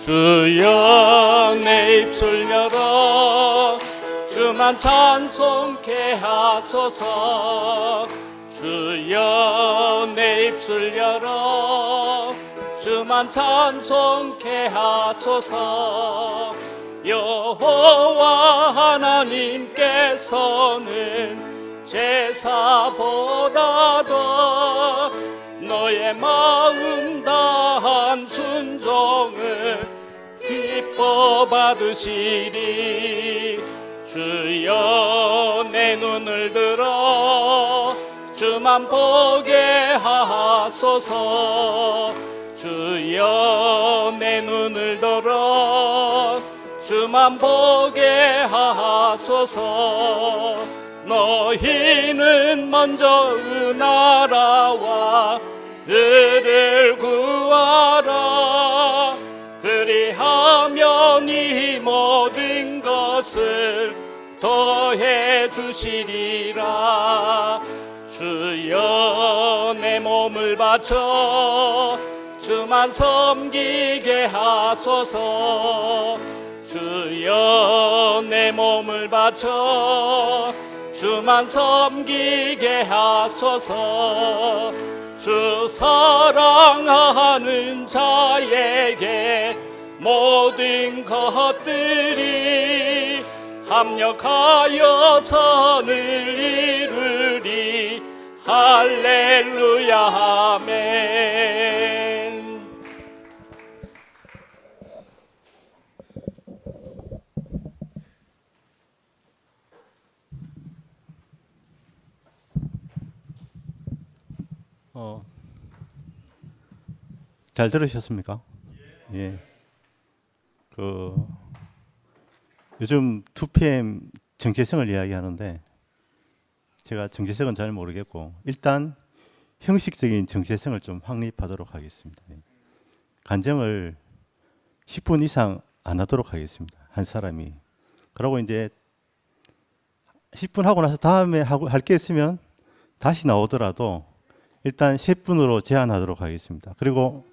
주여 내 입술 열어 주만 찬송케 하소서. 주여 내 입술 열어 주만 찬송케 하소서. 여호와 하나님께서는 제사보다도 너의 마음 다한 순종을 기뻐 받으시리. 주여 내 눈을 들어 주만 보게 하소서. 주여 내 눈을 들어 주만 보게 하소서. 너희는 먼저 은하라와 을을 구하라. 그리하면 이 모든 것을 더해 주시리라. 주여 내 몸을 바쳐 주만 섬기게 하소서. 주여 내 몸을 바쳐 주만 섬기게 하소서. 주 사랑하는 자에게 모든 것들이 합력하여 선을 이루리. 할렐루야 아멘. 잘 들으셨습니까? 예. 요즘 2PM 정체성을 이야기하는데 제가 정체성은 잘 모르겠고 일단 형식적인 정체성을 좀 확립하도록 하겠습니다. 간증을 10분 이상 안 하도록 하겠습니다. 한 사람이. 그러고 이제 10분 하고 나서 다음에 할 게 있으면 다시 나오더라도 일단 10분으로 제한하도록 하겠습니다. 그리고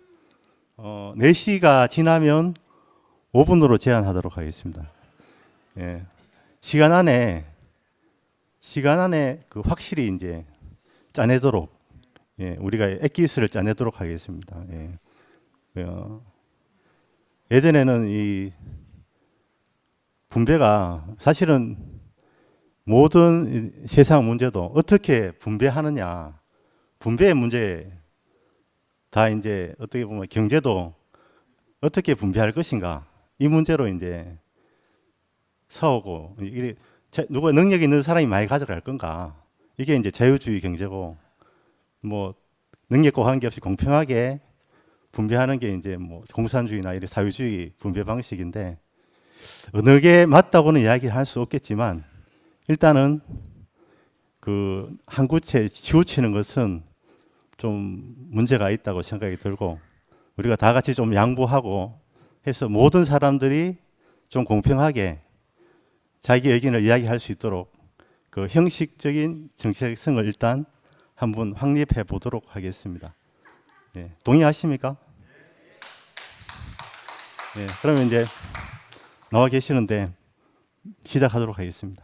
4시가 지나면 5분으로 제한하도록 하겠습니다. 예. 시간 안에 확실히 이제 짜내도록, 예, 우리가 액기스를 짜내도록 하겠습니다. 예. 예전에는 이 분배가 사실은 모든 세상 문제도 어떻게 분배하느냐, 분배의 문제 다 이제 어떻게 보면 경제도 어떻게 분배할 것인가 이 문제로 이제 싸우고, 이게 누가 능력 있는 사람이 많이 가져갈 건가, 이게 이제 자유주의 경제고, 뭐 능력과 관계없이 공평하게 분배하는 게 이제 뭐 공산주의나 이런 사회주의 분배 방식인데, 어느 게 맞다고는 이야기를 할 수 없겠지만 일단은 그 한 구체에 치우치는 것은 좀 문제가 있다고 생각이 들고, 우리가 다 같이 좀 양보하고 해서 모든 사람들이 좀 공평하게 자기 의견을 이야기할 수 있도록 그 형식적인 정체성을 일단 한번 확립해 보도록 하겠습니다. 예, 동의하십니까? 예, 그러면 이제 나와 계시는데 시작하도록 하겠습니다.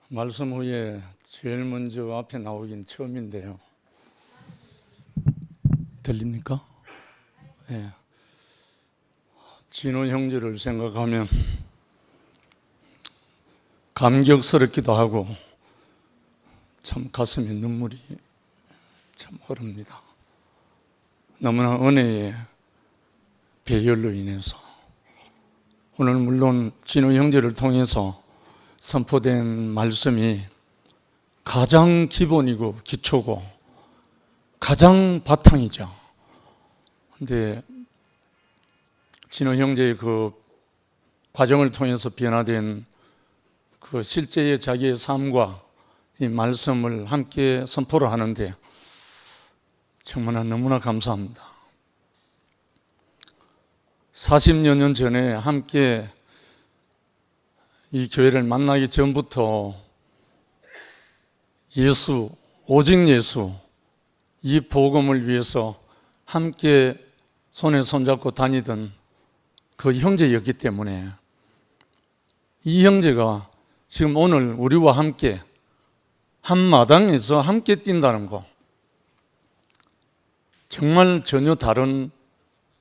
말씀 후에 제일 먼저 앞에 나오긴 처음인데요. 들립니까? 네. 진호 형제를 생각하면 감격스럽기도 하고 참 가슴에 눈물이 참 흐릅니다. 너무나 은혜의 배열로 인해서 오늘 물론 진호 형제를 통해서 선포된 말씀이 가장 기본이고 기초고 가장 바탕이죠. 근데 진호 형제의 그 과정을 통해서 변화된 그 실제의 자기의 삶과 이 말씀을 함께 선포를 하는데 정말 너무나 감사합니다. 40여 년 전에 함께 이 교회를 만나기 전부터 예수, 오직 예수, 이 복음을 위해서 함께 손에 손잡고 다니던 그 형제였기 때문에 이 형제가 지금 오늘 우리와 함께 한 마당에서 함께 뛴다는 거, 정말 전혀 다른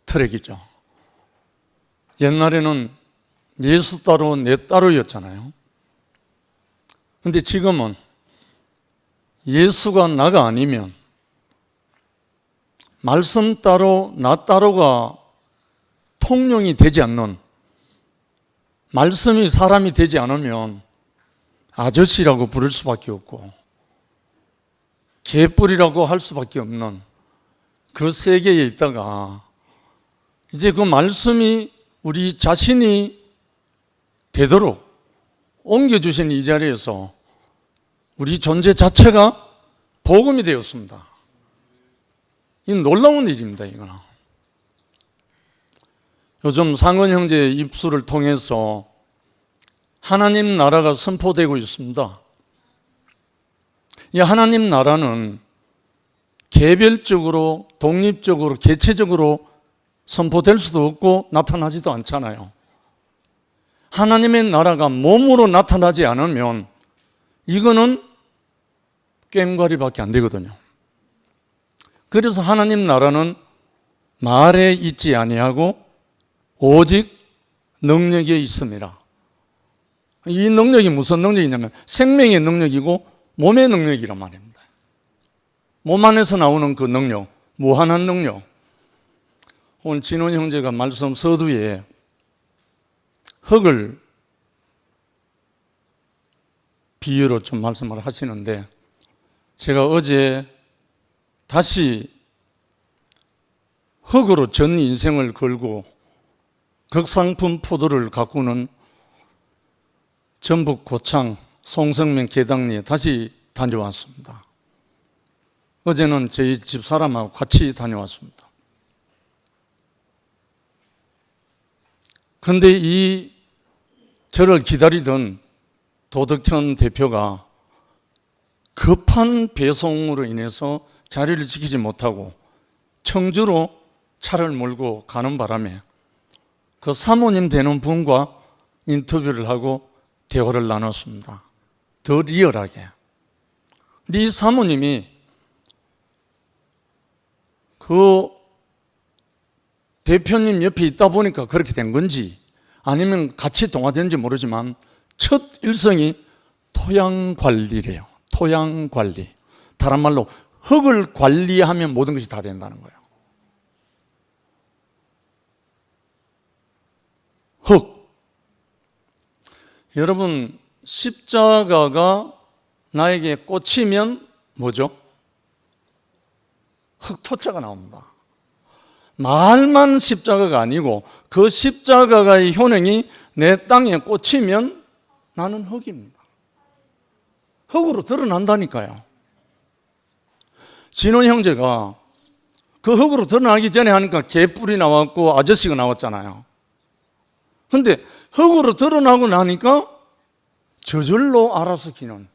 트랙이죠. 옛날에는 예수 따로 내 따로였잖아요. 근데 지금은 예수가 나가 아니면 말씀 따로 나 따로가 통용이 되지 않는, 말씀이 사람이 되지 않으면 아저씨라고 부를 수밖에 없고 개뿔이라고 할 수밖에 없는 그 세계에 있다가 이제 그 말씀이 우리 자신이 되도록 옮겨주신 이 자리에서 우리 존재 자체가 복음이 되었습니다. 이 놀라운 일입니다. 이거는 요즘 상은 형제의 입술을 통해서 하나님 나라가 선포되고 있습니다. 이 하나님 나라는 개별적으로, 독립적으로, 개체적으로 선포될 수도 없고 나타나지도 않잖아요. 하나님의 나라가 몸으로 나타나지 않으면 이거는 꽹과리밖에 안 되거든요. 그래서 하나님 나라는 말에 있지 아니하고 오직 능력에 있습니다. 이 능력이 무슨 능력이냐면 생명의 능력이고 몸의 능력이란 말입니다. 몸 안에서 나오는 그 능력, 무한한 능력. 오늘 진원 형제가 말씀 서두에 흙을 비유로 좀 말씀을 하시는데, 제가 어제 다시 흙으로 전 인생을 걸고 극상품 포도를 가꾸는 전북 고창 송성명 계당리에 다시 다녀왔습니다. 어제는 저희 집 사람하고 같이 다녀왔습니다. 그런데 이 저를 기다리던 도덕현 대표가 급한 배송으로 인해서 자리를 지키지 못하고 청주로 차를 몰고 가는 바람에 그 사모님 되는 분과 인터뷰를 하고 대화를 나눴습니다. 더 리얼하게. 근데 이 사모님이 그 대표님 옆에 있다 보니까 그렇게 된 건지 아니면 같이 동화된지 모르지만 첫 일성이 토양관리래요. 토양관리. 다른 말로 흙을 관리하면 모든 것이 다 된다는 거예요. 흙. 여러분, 십자가가 나에게 꽂히면 뭐죠? 흙토자가 나옵니다. 말만 십자가가 아니고 그 십자가의 효능이 내 땅에 꽂히면 나는 흙입니다. 흙으로 드러난다니까요. 진원 형제가 그 흙으로 드러나기 전에 하니까 개뿔이 나왔고 아저씨가 나왔잖아요. 근데 흙으로 드러나고 나니까 저절로 알아서 기는,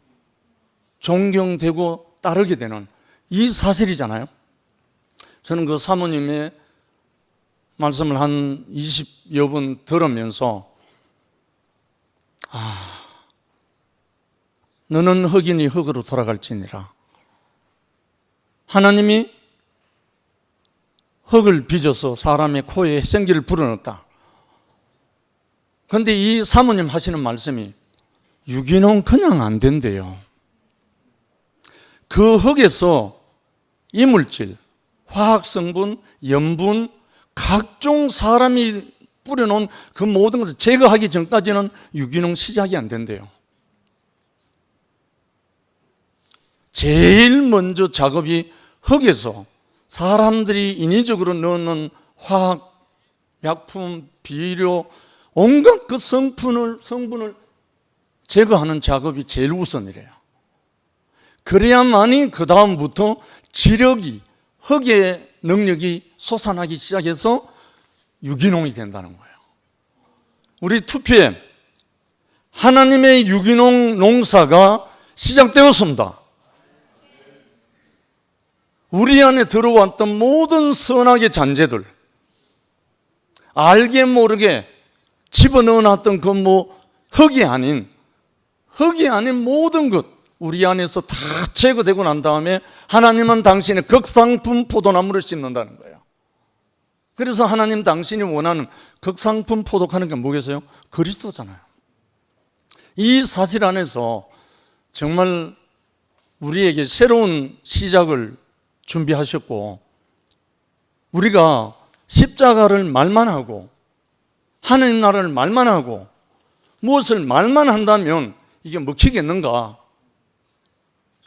존경되고 따르게 되는 이 사실이잖아요. 저는 그 사모님의 말씀을 한 20여 분 들으면서 너는 흙이니 흙으로 돌아갈지니라. 하나님이 흙을 빚어서 사람의 코에 생기를 불어넣었다. 그런데 이 사모님 하시는 말씀이 유기농 그냥 안 된대요. 그 흙에서 이물질, 화학성분, 염분, 각종 사람이 뿌려놓은 그 모든 것을 제거하기 전까지는 유기농 시작이 안 된대요. 제일 먼저 작업이 흙에서 사람들이 인위적으로 넣는 화학, 약품, 비료, 온갖 그 성분을 제거하는 작업이 제일 우선이래요. 그래야만이 그 다음부터 지력이, 흙의 능력이 솟아나기 시작해서 유기농이 된다는 거예요. 우리 투표에 하나님의 유기농 농사가 시작되었습니다. 우리 안에 들어왔던 모든 선악의 잔재들, 알게 모르게 집어넣어놨던 그 흙이 아닌 모든 것 우리 안에서 다 제거되고 난 다음에 하나님은 당신의 극상품 포도나무를 심는다는 거예요. 그래서 하나님 당신이 원하는 극상품 포도하는 게 뭐겠어요? 그리스도잖아요. 이 사실 안에서 정말 우리에게 새로운 시작을 준비하셨고, 우리가 십자가를 말만 하고 하나님 나라를 말만 하고 무엇을 말만 한다면 이게 먹히겠는가?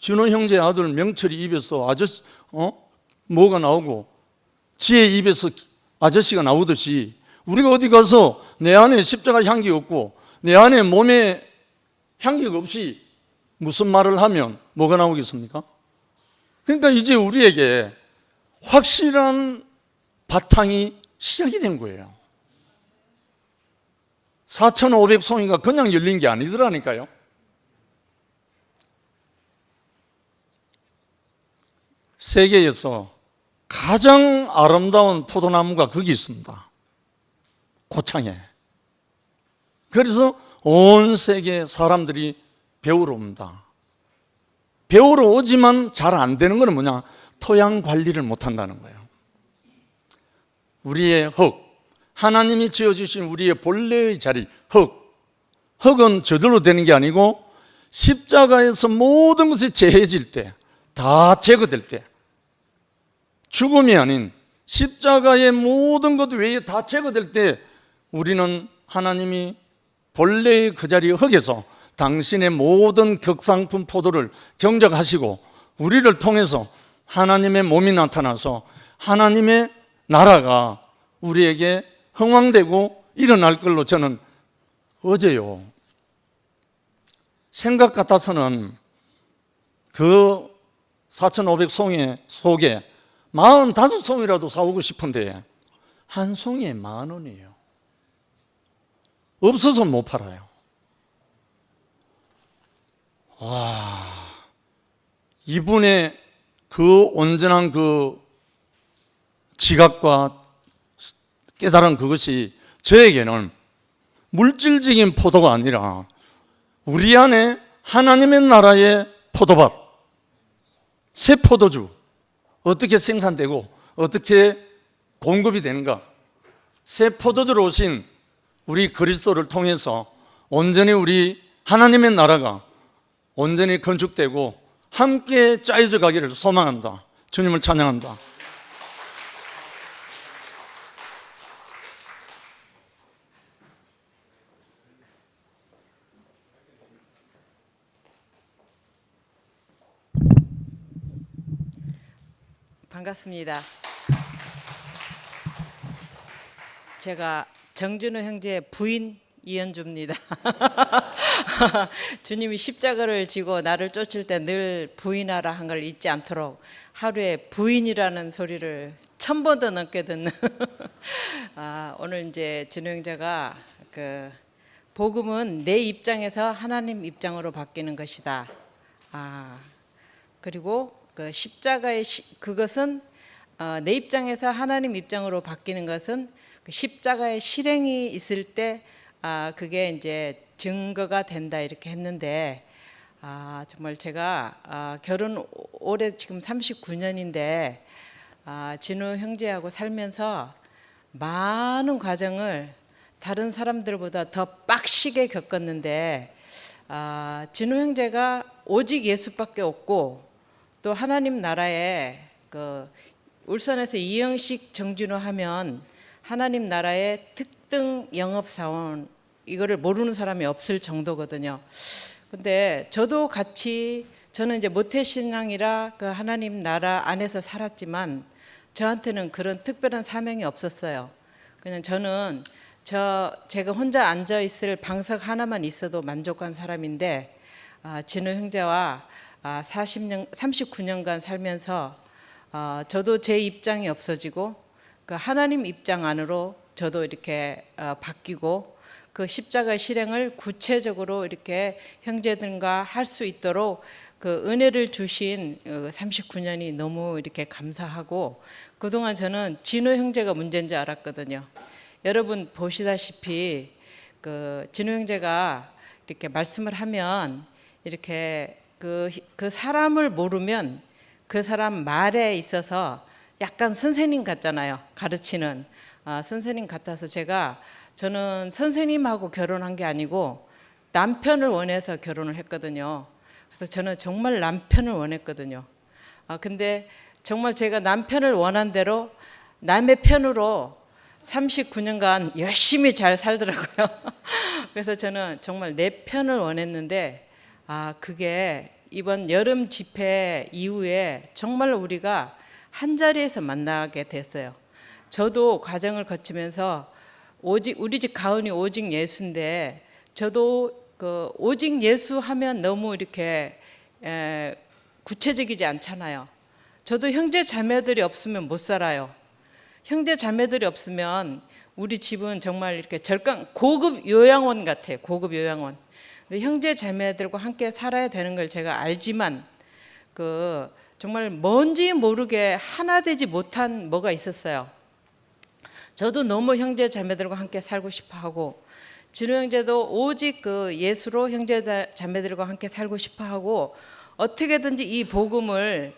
준호 형제 아들 명철이 입에서 뭐가 나오고 지혜 입에서 아저씨가 나오듯이 우리가 어디 가서 내 안에 십자가 향기 없고 내 안에 몸에 향기가 없이 무슨 말을 하면 뭐가 나오겠습니까? 그러니까 이제 우리에게 확실한 바탕이 시작이 된 거예요. 4,500송이가 그냥 열린 게 아니더라니까요. 세계에서 가장 아름다운 포도나무가 거기 있습니다. 고창에. 그래서 온 세계 사람들이 배우러 옵니다. 배우러 오지만 잘 안 되는 건 뭐냐? 토양 관리를 못 한다는 거예요. 우리의 흙, 하나님이 지어주신 우리의 본래의 자리, 흙은 저절로 되는 게 아니고 십자가에서 모든 것이 제해질 때, 다 제거될 때, 죽음이 아닌 십자가의 모든 것 외에 다 제거될 때 우리는 하나님이 본래의 그 자리 흙에서 당신의 모든 극상품 포도를 경작하시고 우리를 통해서 하나님의 몸이 나타나서 하나님의 나라가 우리에게 흥왕되고 일어날 걸로 저는 어제요 생각 같아서는 그 4,500송이 속에 45송이라도 사오고 싶은데 한 송이에 10,000원이에요. 없어서 못 팔아요. 와, 이분의 그 온전한 그 지각과 깨달은 그것이 저에게는 물질적인 포도가 아니라 우리 안에 하나님의 나라의 포도밭, 새 포도주 어떻게 생산되고 어떻게 공급이 되는가? 새 포도주로 오신 우리 그리스도를 통해서 온전히 우리 하나님의 나라가 온전히 건축되고 함께 짜여져 가기를 소망한다. 주님을 찬양한다. 반갑습니다. 제가 정준호 형제의 부인 이현주입니다. 주님이 십자가를 지고 나를 쫓을 때 늘 부인하라 한 걸 잊지 않도록 하루에 부인이라는 소리를 1000번도 넘게 듣는 오늘 이제 준호 형제가 그 복음은 내 입장에서 하나님 입장으로 바뀌는 것이다. 그리고 그 십자가의 그것은 내 입장에서 하나님 입장으로 바뀌는 것은 그 십자가의 실행이 있을 때 그게 이제 증거가 된다 이렇게 했는데 정말 제가 결혼 올해 지금 39년인데 진우 형제하고 살면서 많은 과정을 다른 사람들보다 더 빡시게 겪었는데 진우 형제가 오직 예수밖에 없고 또 하나님 나라에 그 울산에서 이영식 정준호 하면 하나님 나라의 특등 영업사원 이거를 모르는 사람이 없을 정도거든요. 근데 저도 같이 저는 이제 모태신앙이라 그 하나님 나라 안에서 살았지만 저한테는 그런 특별한 사명이 없었어요. 그냥 저는 제가 혼자 앉아 있을 방석 하나만 있어도 만족한 사람인데 진우 형제와 39년간 살면서 저도 제 입장이 없어지고 그 하나님 입장 안으로 저도 이렇게 바뀌고 그 십자가의 실행을 구체적으로 이렇게 형제들과 할 수 있도록 그 은혜를 주신 39년이 너무 이렇게 감사하고, 그동안 저는 진호 형제가 문제인 줄 알았거든요. 여러분 보시다시피 그 진호 형제가 이렇게 말씀을 하면 이렇게 그 사람을 모르면 그 사람 말에 있어서 약간 선생님 같잖아요. 가르치는 선생님 같아서 저는 선생님하고 결혼한 게 아니고 남편을 원해서 결혼을 했거든요. 그래서 저는 정말 남편을 원했거든요. 근데 정말 제가 남편을 원한 대로 남의 편으로 39년간 열심히 잘 살더라고요. 그래서 저는 정말 내 편을 원했는데 그게 이번 여름 집회 이후에 정말 우리가 한 자리에서 만나게 됐어요. 저도 과정을 거치면서 우리 집 가은이 오직 예수인데, 저도 그 오직 예수 하면 너무 이렇게 구체적이지 않잖아요. 저도 형제 자매들이 없으면 못 살아요. 형제 자매들이 없으면 우리 집은 정말 이렇게 고급 요양원 같아요. 고급 요양원. 근데 형제 자매들과 함께 살아야 되는 걸 제가 알지만 정말 뭔지 모르게 하나 되지 못한 뭐가 있었어요. 저도 너무 형제 자매들과 함께 살고 싶어 하고, 진호 형제도 오직 그 예수로 형제 자매들과 함께 살고 싶어 하고, 어떻게든지 이 복음을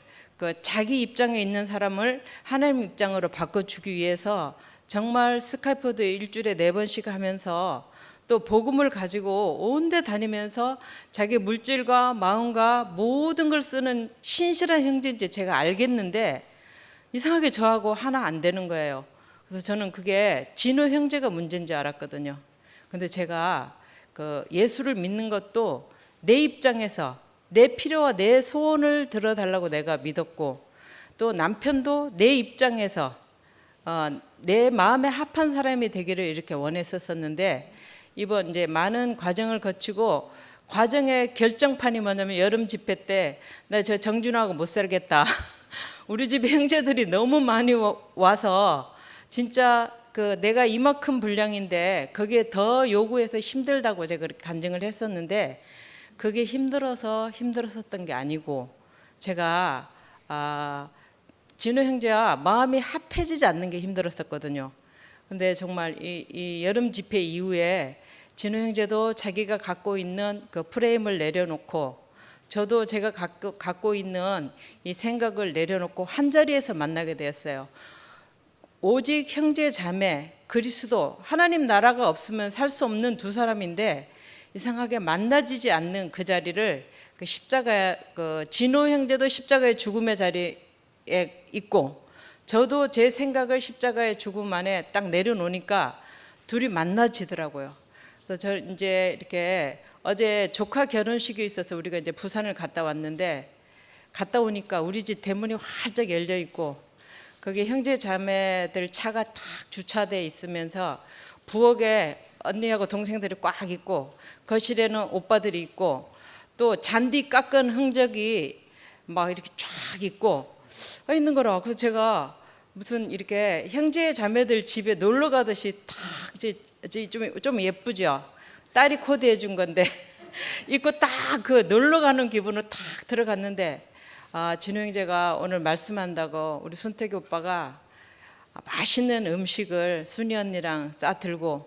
자기 입장에 있는 사람을 하나님 입장으로 바꿔주기 위해서 정말 스카이프도 일주일에 4번씩 하면서 또 복음을 가지고 온데 다니면서 자기 물질과 마음과 모든 걸 쓰는 신실한 형제인지 제가 알겠는데, 이상하게 저하고 하나 안 되는 거예요. 그래서 저는 그게 진호 형제가 문제인지 알았거든요. 근데 제가 예수를 믿는 것도 내 입장에서 내 필요와 내 소원을 들어달라고 내가 믿었고, 또 남편도 내 입장에서 내 마음에 합한 사람이 되기를 이렇게 원했었는데, 이번 이제 많은 과정을 거치고 과정의 결정판이 뭐냐면, 여름 집회 때 나 저 정준하고 못 살겠다. 우리 집 형제들이 너무 많이 와서 진짜 내가 이만큼 분량인데 거기에 더 요구해서 힘들다고 제가 그렇게 간증을 했었는데, 그게 힘들었었던 게 아니고, 제가 진호 형제와 마음이 합해지지 않는 게 힘들었었거든요. 근데 정말 이 여름 집회 이후에 진호 형제도 자기가 갖고 있는 그 프레임을 내려놓고, 저도 제가 갖고 있는 이 생각을 내려놓고 한 자리에서 만나게 되었어요. 오직 형제 자매, 그리스도, 하나님 나라가 없으면 살 수 없는 두 사람인데, 이상하게 만나지지 않는 그 자리를 진호 형제도 십자가의 죽음의 자리에 있고, 저도 제 생각을 십자가의 죽음 안에 딱 내려놓으니까 둘이 만나지더라고요. 그래서 저 이제 이렇게 어제 조카 결혼식이 있어서 우리가 이제 부산을 갔다 왔는데, 갔다 오니까 우리 집 대문이 활짝 열려 있고, 거기 형제 자매들 차가 탁 주차돼 있으면서 부엌에 언니하고 동생들이 꽉 있고, 거실에는 오빠들이 있고, 또 잔디 깎은 흔적이 막 이렇게 쫙 있고 있는 거라. 그래서 제가 무슨 이렇게 형제 자매들 집에 놀러 가듯이 탁 이제 좀 예쁘죠. 딸이 코디해 준 건데 입고 딱 놀러 가는 기분으로 탁 들어갔는데, 진호 형제가 오늘 말씀한다고 우리 순택이 오빠가 맛있는 음식을 순이 언니랑 싸들고,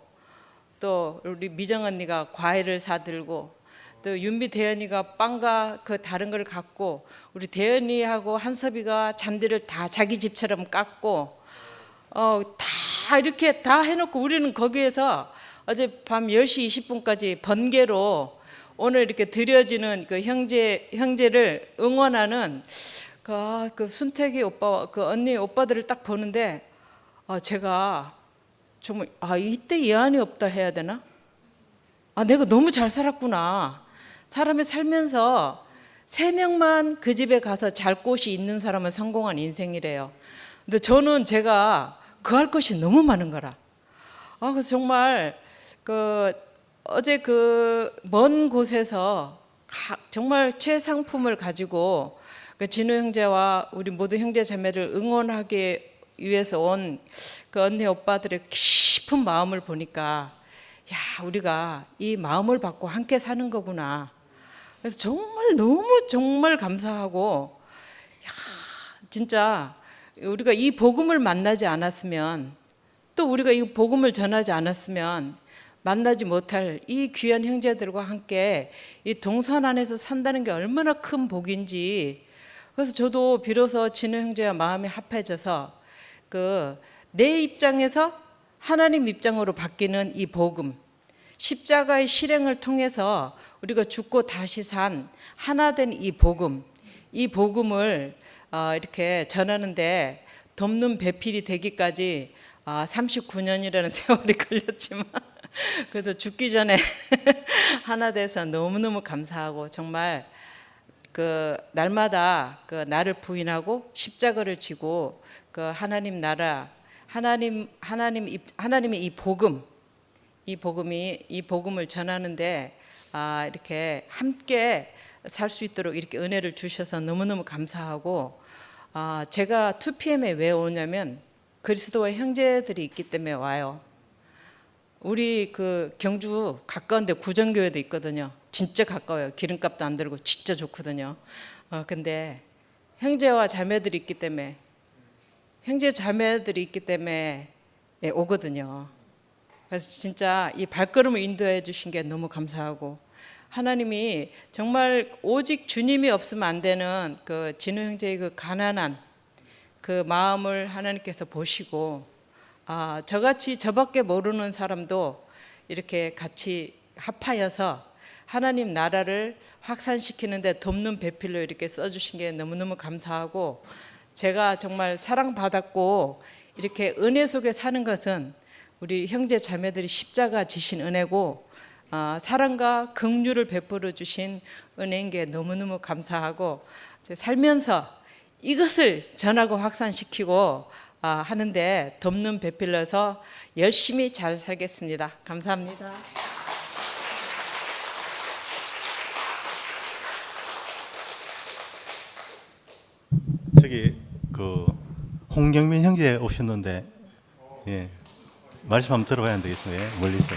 또 우리 미정 언니가 과일을 사들고, 또 윤비 대현이가 빵과 다른 걸 갖고, 우리 대현이하고 한섭이가 잔디를 다 자기 집처럼 깎고, 다 이렇게 다 해놓고, 우리는 거기에서 어제 밤 10시 20분까지 번개로 오늘 이렇게 드려지는 형제를 응원하는 순택이 오빠와 언니 오빠들을 딱 보는데, 제가 정말 이때 예안이 없다 해야 되나? 내가 너무 잘 살았구나. 사람이 살면서 3명만 그 집에 가서 잘 곳이 있는 사람은 성공한 인생이래요. 근데 저는 제가 할 것이 너무 많은 거라. 그래서 정말 어제 먼 곳에서 정말 최상품을 가지고 진호 형제와 우리 모든 형제 자매를 응원하기 위해서 온 언니 오빠들의 깊은 마음을 보니까 야, 우리가 이 마음을 받고 함께 사는 거구나. 그래서 정말 너무 정말 감사하고, 야, 진짜 우리가 이 복음을 만나지 않았으면, 또 우리가 이 복음을 전하지 않았으면 만나지 못할 이 귀한 형제들과 함께 이 동산 안에서 산다는 게 얼마나 큰 복인지. 그래서 저도 비로소 진우 형제와 마음이 합해져서 내 입장에서 하나님 입장으로 바뀌는 이 복음, 십자가의 실행을 통해서 우리가 죽고 다시 산 하나 된 이 복음을 이렇게 전하는데 돕는 배필이 되기까지 39년이라는 세월이 걸렸지만 그래도 죽기 전에 하나 돼서 너무너무 감사하고, 정말 날마다 나를 부인하고 십자가를 지고 하나님 나라, 하나님의 이 복음을 전하는데 이렇게 함께 살 수 있도록 이렇게 은혜를 주셔서 너무너무 감사하고, 제가 2PM에 왜 오냐면 그리스도와 형제들이 있기 때문에 와요. 우리 경주 가까운데 구정교회도 있거든요. 진짜 가까워요. 기름값도 안 들고 진짜 좋거든요. 근데 형제와 자매들이 있기 때문에, 오거든요. 그래서 진짜 이 발걸음을 인도해 주신 게 너무 감사하고, 하나님이 정말 오직 주님이 없으면 안 되는 진우 형제의 가난한 마음을 하나님께서 보시고, 저같이 저밖에 모르는 사람도 이렇게 같이 합하여서 하나님 나라를 확산시키는데 돕는 배필로 이렇게 써주신 게 너무너무 감사하고, 제가 정말 사랑받았고 이렇게 은혜 속에 사는 것은 우리 형제 자매들이 십자가 지신 은혜고, 사랑과 긍휼을 베풀어 주신 은혜인 게 너무너무 감사하고, 살면서 이것을 전하고 확산시키고 하는데 돕는 배필러서 열심히 잘 살겠습니다. 감사합니다. 저기 홍경민 형제 오셨는데, 예, 말씀 한번 들어봐야 안 되겠어요? 예, 멀리서.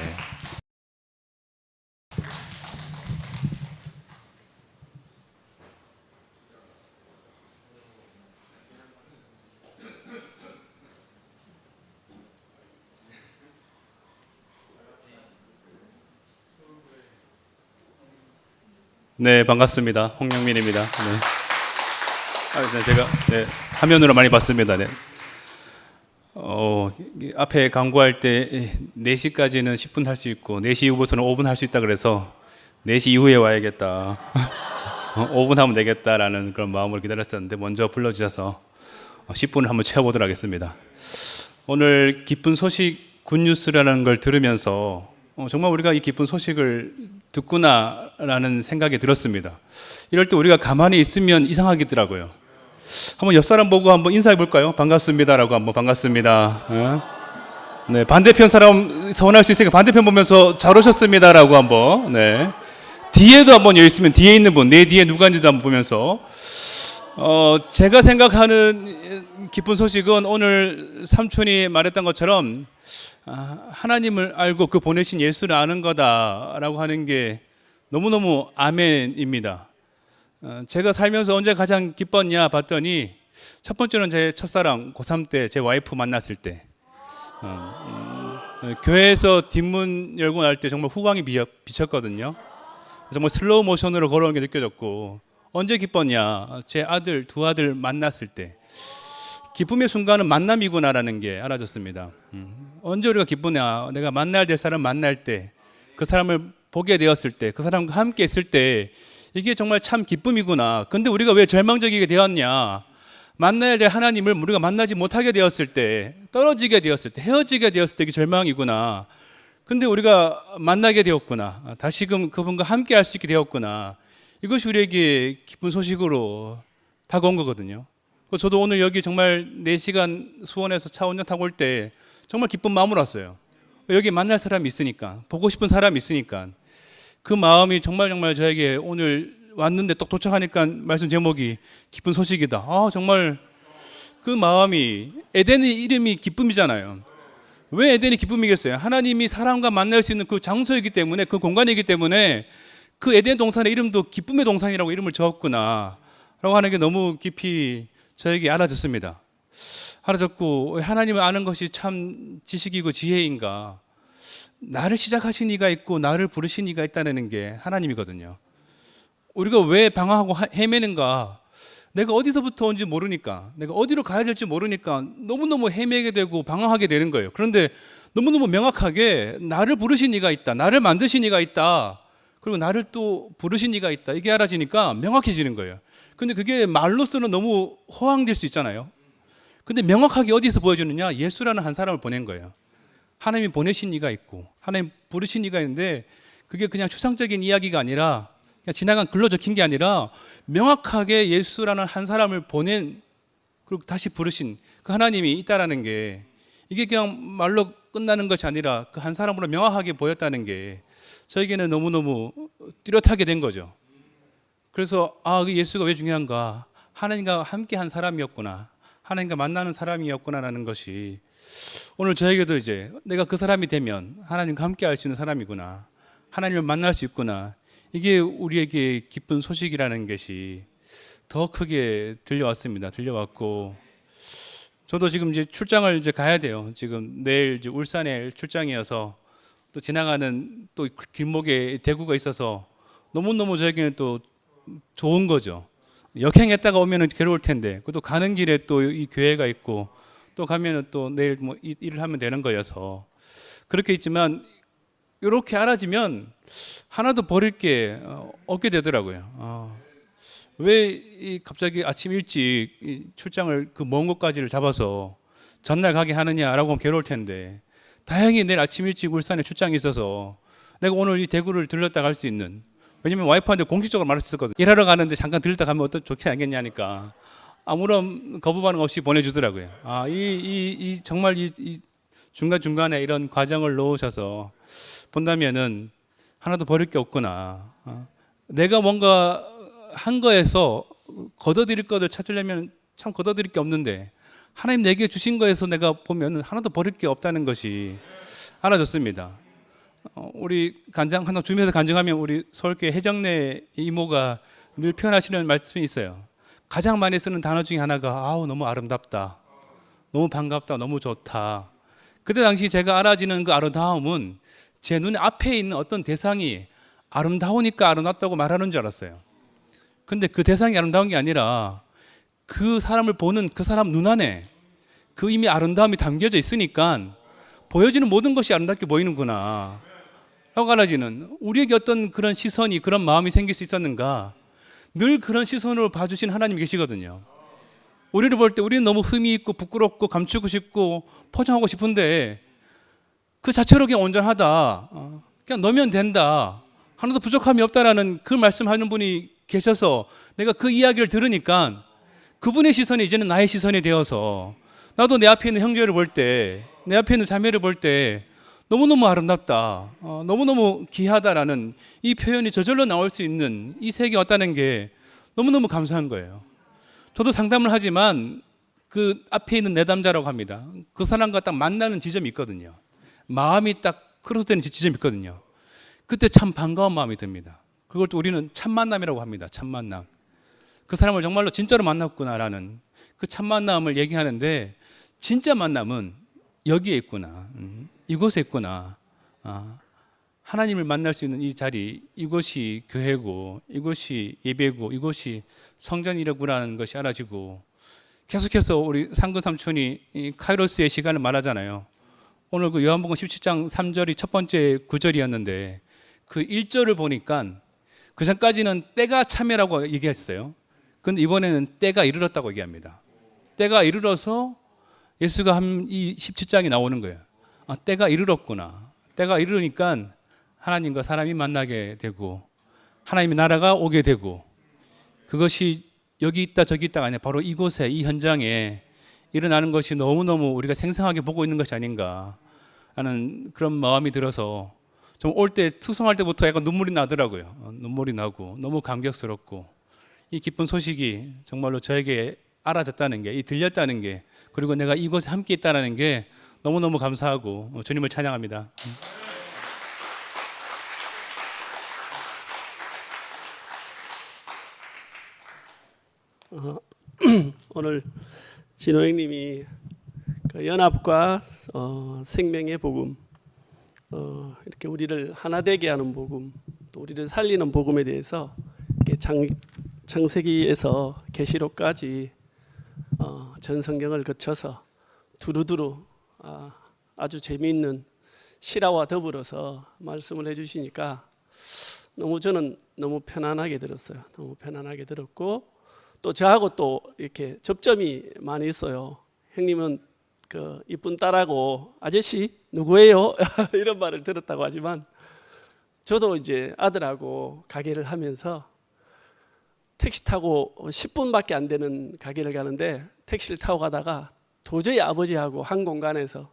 네, 반갑습니다. 홍영민입니다. 네. 제가 화면으로 많이 봤습니다. 네. 앞에 광고할 때 4시까지는 10분 할 수 있고 4시 이후부터는 5분 할 수 있다 그래서 4시 이후에 와야겠다. 5분 하면 되겠다라는 그런 마음으로 기다렸었는데 먼저 불러주셔서 10분을 한번 채워보도록 하겠습니다. 오늘 기쁜 소식 굿뉴스라는 걸 들으면서 정말 우리가 이 기쁜 소식을 듣구나라는 생각이 들었습니다. 이럴 때 우리가 가만히 있으면 이상하겠더라고요. 한번 옆 사람 보고 한번 인사해 볼까요? 반갑습니다라고 한번 반갑습니다. 네, 반대편 사람 서운할 수 있으니까 반대편 보면서 잘 오셨습니다라고 한번. 네. 뒤에도 한번 여기 있으면 뒤에 있는 분, 내 뒤에 누가 있는지도 한번 보면서. 제가 생각하는 기쁜 소식은 오늘 삼촌이 말했던 것처럼 하나님을 알고 그 보내신 예수를 아는 거다라고 하는 게 너무너무 아멘입니다. 제가 살면서 언제 가장 기뻤냐 봤더니 첫 번째는 제 첫사랑 고3 때 제 와이프 만났을 때, 교회에서 뒷문 열고 날 때 정말 후광이 비쳤거든요. 정말 슬로우 모션으로 걸어오는 게 느껴졌고, 언제 기뻤냐, 제 아들 두 아들 만났을 때 기쁨의 순간은 만남이구나라는 게 알아졌습니다. 언제 우리가 기쁘냐, 내가 만나야 될 사람 만날 때, 그 사람을 보게 되었을 때, 그 사람과 함께 있을 때 이게 정말 참 기쁨이구나. 근데 우리가 왜 절망적이게 되었냐, 만나야 될 하나님을 우리가 만나지 못하게 되었을 때, 떨어지게 되었을 때, 헤어지게 되었을 때 이게 절망이구나. 근데 우리가 만나게 되었구나, 다시금 그분과 함께 할 수 있게 되었구나. 이것이 우리에게 기쁜 소식으로 다가온 거거든요. 저도 오늘 여기 정말 4시간 수원에서 차 운전 타고 올 때 정말 기쁜 마음으로 왔어요. 여기 만날 사람이 있으니까, 보고 싶은 사람이 있으니까. 그 마음이 정말 저에게 오늘 왔는데 또 도착하니까 말씀 제목이 기쁜 소식이다. 정말 그 마음이, 에덴의 이름이 기쁨이잖아요. 왜 에덴이 기쁨이겠어요? 하나님이 사람과 만날 수 있는 그 장소이기 때문에, 그 공간이기 때문에 그 에덴 동산의 이름도 기쁨의 동산이라고 이름을 지었구나 라고 하는 게 너무 깊이 저에게 알아졌습니다. 알아졌고, 하나님을 아는 것이 참 지식이고 지혜인가. 나를 시작하신 이가 있고 나를 부르신 이가 있다는 게 하나님이거든요. 우리가 왜 방황하고 헤매는가? 내가 어디서부터 온지 모르니까, 내가 어디로 가야 될지 모르니까 너무너무 헤매게 되고 방황하게 되는 거예요. 그런데 너무너무 명확하게 나를 부르신 이가 있다, 나를 만드신 이가 있다, 그리고 나를 또 부르신 이가 있다, 이게 알아지니까 명확해지는 거예요. 근데 그게 말로서는 너무 허황될 수 있잖아요. 근데 명확하게 어디서 보여주느냐? 예수라는 한 사람을 보낸 거예요. 하나님이 보내신 이가 있고 하나님 부르신 이가 있는데, 그게 그냥 추상적인 이야기가 아니라, 그냥 지나간 글로 적힌 게 아니라 명확하게 예수라는 한 사람을 보낸, 그리고 다시 부르신 그 하나님이 있다라는 게, 이게 그냥 말로 끝나는 것이 아니라 그 한 사람으로 명확하게 보였다는 게 저에게는 너무너무 뚜렷하게 된 거죠. 그래서 그 예수가 왜 중요한가? 하나님과 함께 한 사람이었구나, 하나님과 만나는 사람이었구나라는 것이 오늘 저에게도 이제 내가 그 사람이 되면 하나님과 함께 할 수 있는 사람이구나, 하나님을 만날 수 있구나, 이게 우리에게 기쁜 소식이라는 것이 더 크게 들려왔습니다. 들려왔고, 저도 지금 이제 출장을 이제 가야 돼요. 지금 내일 이제 울산에 출장이어서, 또 지나가는 또 길목에 대구가 있어서 너무너무 저에게는 또 좋은 거죠. 역행했다가 오면은 괴로울 텐데, 또 가는 길에 또 이 교회가 있고, 또 가면은 또 내일 뭐 일을 하면 되는 거여서 그렇게 있지만, 이렇게 알아지면 하나도 버릴 게 없게 되더라고요. 왜 갑자기 아침 일찍 출장을 그 먼 곳까지를 잡아서 전날 가게 하느냐라고 하면 괴로울 텐데, 다행히 내일 아침 일찍 울산에 출장이 있어서 내가 오늘 이 대구를 들렀다 갈 수 있는, 왜냐면 와이프한테 공식적으로 말했었거든요. 일하러 가는데 잠깐 들렀다 가면 좋지 않겠냐니까 아무런 거부 반응 없이 보내주더라고요. 정말 이 중간중간에 이런 과정을 놓으셔서 본다면은 하나도 버릴 게 없구나. 내가 뭔가 한 거에서 걷어들일 것을 찾으려면 참 걷어들일 게 없는데, 하나님 내게 주신 거에서 내가 보면 하나도 버릴 게 없다는 것이 알아졌습니다. 우리 간장 하나 주면서 간증하면, 우리 서울교회 혜정네 이모가 늘 표현하시는 말씀이 있어요. 가장 많이 쓰는 단어 중에 하나가 너무 아름답다, 너무 반갑다, 너무 좋다. 그때 당시 제가 알아지는 그 아름다움은 제 눈 앞에 있는 어떤 대상이 아름다우니까 아름답다고 말하는 줄 알았어요. 근데 그 대상이 아름다운 게 아니라 그 사람을 보는 그 사람 눈 안에 그 이미 아름다움이 담겨져 있으니까 보여지는 모든 것이 아름답게 보이는구나 라고 알아지는, 우리에게 어떤 그런 시선이, 그런 마음이 생길 수 있었는가, 늘 그런 시선으로 봐주신 하나님이 계시거든요. 우리를 볼 때 우리는 너무 흠이 있고 부끄럽고 감추고 싶고 포장하고 싶은데, 그 자체로 그냥 온전하다, 그냥 넣으면 된다, 하나도 부족함이 없다라는 그 말씀하는 분이 계셔서 내가 그 이야기를 들으니까 그분의 시선이 이제는 나의 시선이 되어서, 나도 내 앞에 있는 형제를 볼 때, 내 앞에 있는 자매를 볼 때 너무너무 아름답다, 너무너무 귀하다라는 이 표현이 저절로 나올 수 있는 이 세계에 왔다는 게 너무너무 감사한 거예요. 저도 상담을 하지만 그 앞에 있는 내담자라고 합니다. 그 사람과 딱 만나는 지점이 있거든요. 마음이 딱 크로스되는 지점이 있거든요. 그때 참 반가운 마음이 듭니다. 그걸 또 우리는 참 만남이라고 합니다. 참 만남. 그 사람을 정말로 진짜로 만났구나라는 그 참 만남을 얘기하는데, 진짜 만남은 여기에 있구나, 이곳에 있구나. 하나님을 만날 수 있는 이 자리, 이곳이 교회고, 이곳이 예배고, 이곳이 성전이라고라는 것이 알아지고, 계속해서 우리 상근 삼촌이 이 카이로스의 시간을 말하잖아요. 오늘 그 요한복음 17장 3절이 첫 번째 구절이었는데, 그 1절을 보니까 그 전까지는 때가 참여라고 얘기했어요. 그런데 이번에는 때가 이르렀다고 얘기합니다. 때가 이르러서 예수가 한 이 17장이 나오는 거예요. 때가 이르렀구나. 때가 이르니까 하나님과 사람이 만나게 되고 하나님의 나라가 오게 되고, 그것이 여기 있다 저기 있다가 아니라 바로 이곳에, 이 현장에 일어나는 것이 너무너무 우리가 생생하게 보고 있는 것이 아닌가 하는 그런 마음이 들어서, 좀 올 때 투성할 때부터 약간 눈물이 나더라고요. 눈물이 나고 너무 감격스럽고, 이 기쁜 소식이 정말로 저에게 알아졌다는 게, 이 들렸다는 게, 그리고 내가 이곳에 함께 있다는 게 너무너무 감사하고 주님을 찬양합니다. 오늘 진호 형님이 그 연합과 생명의 복음, 이렇게 우리를 하나 되게 하는 복음, 또 우리를 살리는 복음에 대해서 이렇게 창세기에서 계시록까지 전 성경을 거쳐서 두루두루 아주 재미있는 실화와 더불어서 말씀을 해주시니까 저는 너무 편안하게 들었어요. 너무 편안하게 들었고 또 저하고 또 이렇게 접점이 많이 있어요. 형님은 그 이쁜 딸하고 아저씨 누구예요? 이런 말을 들었다고 하지만 저도 이제 아들하고 가게를 하면서 택시 타고 10분밖에 안 되는 가게를 가는데 택시를 타고 가다가 도저히 아버지하고 한 공간에서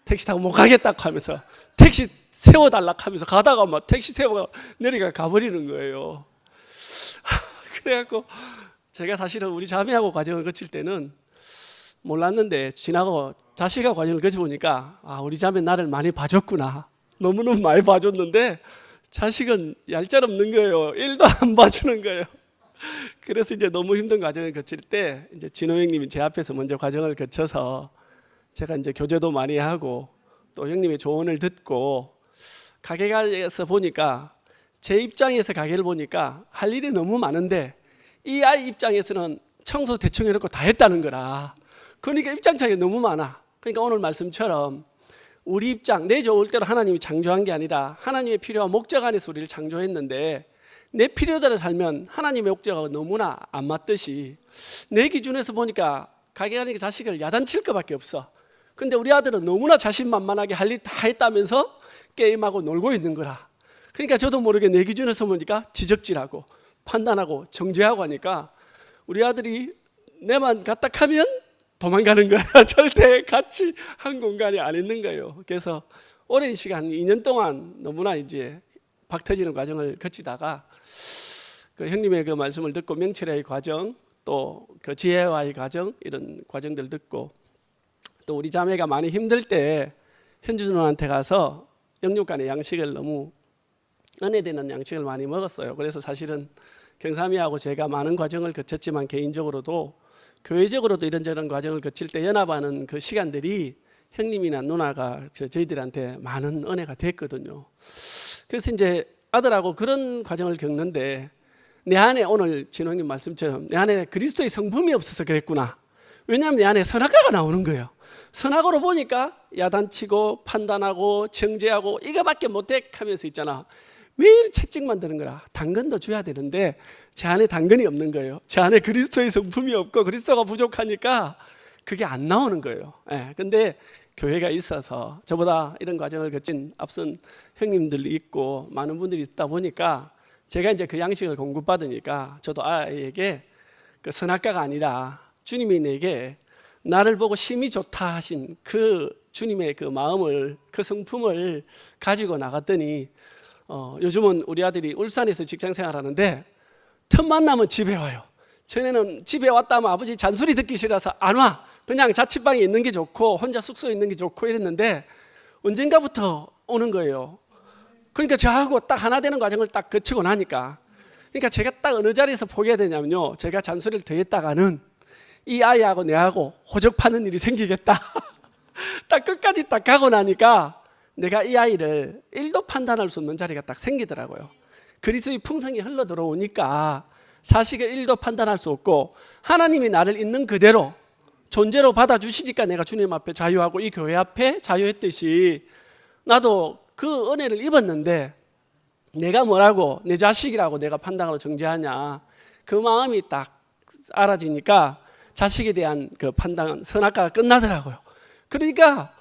택시 타고 못 가겠다고 하면서 택시 세워달라고 하면서 가다가 막 택시 세워가 내리가 가버리는 거예요. 그래갖고 제가 사실은 우리 자매하고 과정을 거칠 때는 몰랐는데 지나고 자식하고 과정을 거쳐보니까 우리 자매 나를 많이 봐줬구나. 너무너무 많이 봐줬는데 자식은 얄짤없는 거예요. 일도 안 봐주는 거예요. 그래서 이제 너무 힘든 과정을 거칠 때 이제 진호 형님이 제 앞에서 먼저 과정을 거쳐서 제가 이제 교제도 많이 하고 또 형님의 조언을 듣고 가게가서 보니까 제 입장에서 가게를 보니까 할 일이 너무 많은데 이 아이 입장에서는 청소 대충 해놓고 다 했다는 거라. 그러니까 입장 차이가 너무 많아. 그러니까 오늘 말씀처럼 우리 입장, 내 좋을 대로 하나님이 창조한 게 아니라 하나님의 필요와 목적 안에서 우리를 창조했는데 내 필요대로 살면 하나님의 목적하고 너무나 안 맞듯이 내 기준에서 보니까 가게 가니까 자식을 야단칠 것밖에 없어. 근데 우리 아들은 너무나 자신만만하게 할 일 다 했다면서 게임하고 놀고 있는 거라. 그러니까 저도 모르게 내 기준에서 보니까 지적질하고 판단하고 정죄하고 하니까 우리 아들이 내만 갖다 하면 도망가는 거야. 절대 같이 한 공간이 안 있는 거예요. 그래서 오랜 시간 2년 동안 너무나 이제 박 터지는 과정을 거치다가 그 형님의 그 말씀을 듣고 명철의 과정 또 그 지혜와의 과정 이런 과정들 듣고 또 우리 자매가 많이 힘들 때 현주 누나한테 가서 영육간의 양식을 너무 은혜되는 양식을 많이 먹었어요. 그래서 사실은 경삼이하고 제가 많은 과정을 거쳤지만 개인적으로도 교회적으로도 이런저런 과정을 거칠 때 연합하는 그 시간들이 형님이나 누나가 저희들한테 많은 은혜가 됐거든요. 그래서 이제 아들하고 그런 과정을 겪는데 내 안에 오늘 진호 형님 말씀처럼 내 안에 그리스도의 성품이 없어서 그랬구나. 왜냐하면 내 안에 선악과가 나오는 거예요. 선악으로 보니까 야단치고 판단하고 정죄하고 이거밖에 못해 하면서 있잖아. 매일 채찍만 드는 거라. 당근도 줘야 되는데 제 안에 당근이 없는 거예요. 제 안에 그리스도의 성품이 없고 그리스도가 부족하니까 그게 안 나오는 거예요. 근데 교회가 있어서 저보다 이런 과정을 거친 앞선 형님들이 있고 많은 분들이 있다 보니까 제가 이제 그 양식을 공급받으니까 저도 아이에게 그 선악과가 아니라 주님이 내게 나를 보고 심히 좋다 하신 그 주님의 그 마음을 그 성품을 가지고 나갔더니 요즘은 우리 아들이 울산에서 직장 생활하는데 틈만 나면 집에 와요. 전에는 집에 왔다면 아버지 잔소리 듣기 싫어서 안 와. 그냥 자취방에 있는 게 좋고 혼자 숙소에 있는 게 좋고 이랬는데 언젠가부터 오는 거예요. 그러니까 저하고 딱 하나 되는 과정을 딱 거치고 나니까 그러니까 제가 딱 어느 자리에서 포기해야 되냐면요. 제가 잔소리를 더 했다가는 이 아이하고 내하고 호적파는 일이 생기겠다. 딱 끝까지 딱 가고 나니까 내가 이 아이를 1도 판단할 수 없는 자리가 딱 생기더라고요. 그리스도의 풍성이 흘러 들어오니까 사실을 1도 판단할 수 없고 하나님이 나를 있는 그대로 존재로 받아주시니까 내가 주님 앞에 자유하고 이 교회 앞에 자유했듯이 나도 그 은혜를 입었는데 내가 뭐라고 내 자식이라고 내가 판단하고 정죄하냐 그 마음이 딱 알아지니까 자식에 대한 그 판단 선악과가 끝나더라고요. 그러니까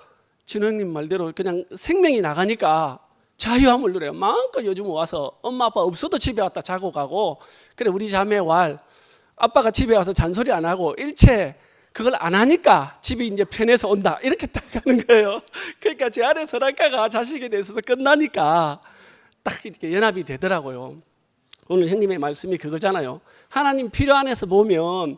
진호 형님 말대로 그냥 생명이 나가니까 자유함을 누려요. 마음껏 요즘 와서 엄마 아빠 없어도 집에 왔다 자고 가고 그래 우리 자매 왈 아빠가 집에 와서 잔소리 안 하고 일체 그걸 안 하니까 집이 이제 편해서 온다 이렇게 딱 가는 거예요. 그러니까 제 안에 선악과가 자식에 대해서 끝나니까 딱 이렇게 연합이 되더라고요. 오늘 형님의 말씀이 그거잖아요. 하나님 필요 안에서 보면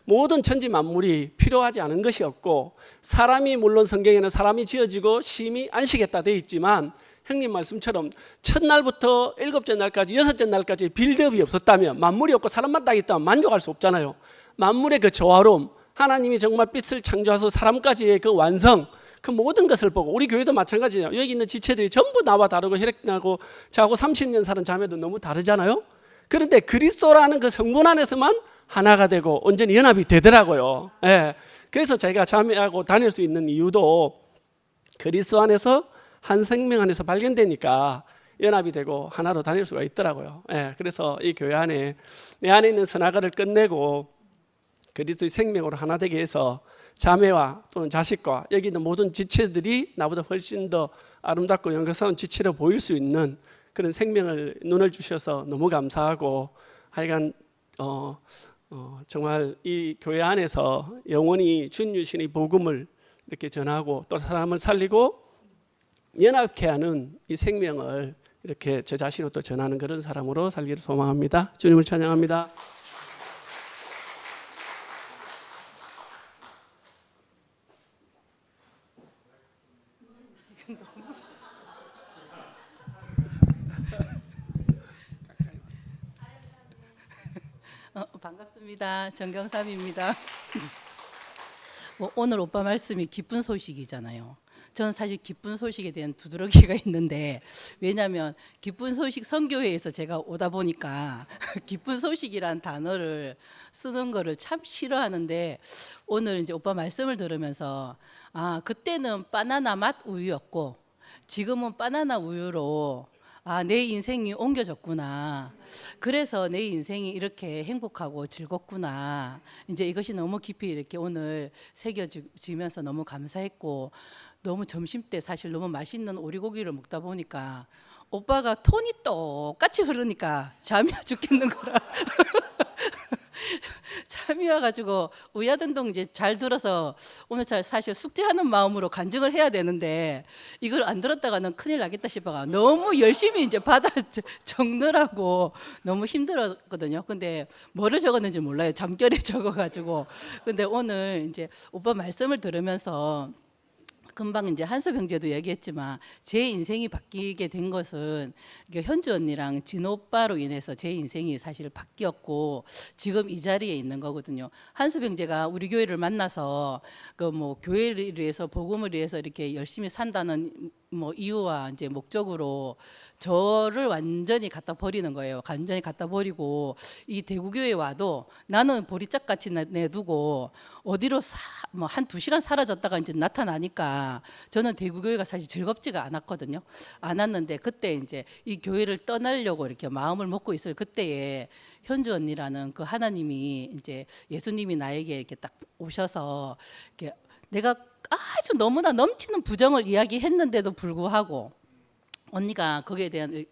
모든 천지 만물이 필요하지 않은 것이 없고 사람이 물론 성경에는 사람이 지어지고 심히 안식했다 되어 있지만 형님 말씀처럼 첫날부터 일곱째 날까지 여섯째 날까지 빌드업이 없었다면 만물이 없고 사람만 딱 있다면 만족할 수 없잖아요. 만물의 그 조화로움 하나님이 정말 빛을 창조하셔서 사람까지의 그 완성 그 모든 것을 보고 우리 교회도 마찬가지예요. 여기 있는 지체들이 전부 나와 다르고 혈액나고 저하고 30년 사는 자매도 너무 다르잖아요. 그런데 그리스도라는 그 성분 안에서만 하나가 되고 온전히 연합이 되더라고요. 예. 그래서 제가 자매하고 다닐 수 있는 이유도 그리스도 안에서 한 생명 안에서 발견되니까 연합이 되고 하나로 다닐 수가 있더라고요. 예. 그래서 이 교회 안에 내 안에 있는 선악을 끝내고 그리스도의 생명으로 하나 되게 해서 자매와 또는 자식과 여기 있는 모든 지체들이 나보다 훨씬 더 아름답고 영광스러운 지체로 보일 수 있는 그런 생명을 눈을 주셔서 너무 감사하고 하여간 정말 이 교회 안에서 영원히 주님 주신 이 복음을 이렇게 전하고 또 사람을 살리고 연합케 하는 이 생명을 이렇게 제 자신으로 또 전하는 그런 사람으로 살기를 소망합니다. 주님을 찬양합니다. 반갑습니다. 정경삼입니다. 오늘 오빠 말씀이 기쁜 소식이잖아요. 저는 사실 기쁜 소식에 대한 두드러기가 있는데 왜냐하면 기쁜 소식 선교회에서 제가 오다 보니까 기쁜 소식이란 단어를 쓰는 거를 참 싫어하는데 오늘 이제 오빠 말씀을 들으면서 그때는 바나나 맛 우유였고 지금은 바나나 우유로 내 인생이 옮겨졌구나. 그래서 내 인생이 이렇게 행복하고 즐겁구나. 이제 이것이 너무 깊이 이렇게 오늘 새겨지면서 너무 감사했고 너무 점심 때 사실 너무 맛있는 오리고기를 먹다 보니까 오빠가 톤이 똑같이 흐르니까 잠이 와 죽겠는 거라. 잠이 와가지고 의야등동 이제 잘 들어서 오늘 사실 숙제하는 마음으로 간증을 해야 되는데 이걸 안 들었다가는 큰일 나겠다 싶어가 너무 열심히 이제 받아 적느라고 너무 힘들었거든요. 근데 뭐를 적었는지 몰라요. 잠결에 적어가지고. 근데 오늘 이제 오빠 말씀을 들으면서 금방 이제 한섭 형제도 얘기했지만 제 인생이 바뀌게 된 것은 현주 언니랑 진호 오빠로 인해서 제 인생이 사실 바뀌었고 지금 이 자리에 있는 거거든요. 한섭 형제가 우리 교회를 만나서 그 뭐 교회를 위해서 복음을 위해서 이렇게 열심히 산다는 뭐 이유와 이제 목적으로 저를 완전히 갖다 버리는 거예요. 완전히 갖다 버리고 이 대구교회 와도 나는 보리짝 같이 내두고 어디로 뭐 한 2시간 사라졌다가 이제 나타나니까 저는 대구교회가 사실 즐겁지가 않았거든요. 않았는데 그때 이제 이 교회를 떠나려고 이렇게 마음을 먹고 있을 그때에 현주 언니라는 그 하나님이 이제 예수님이 나에게 이렇게 딱 오셔서 이렇게 내가 아주 너무나 넘치는 부정을 이야기했는데도 불구하고 언니가 거기에 대한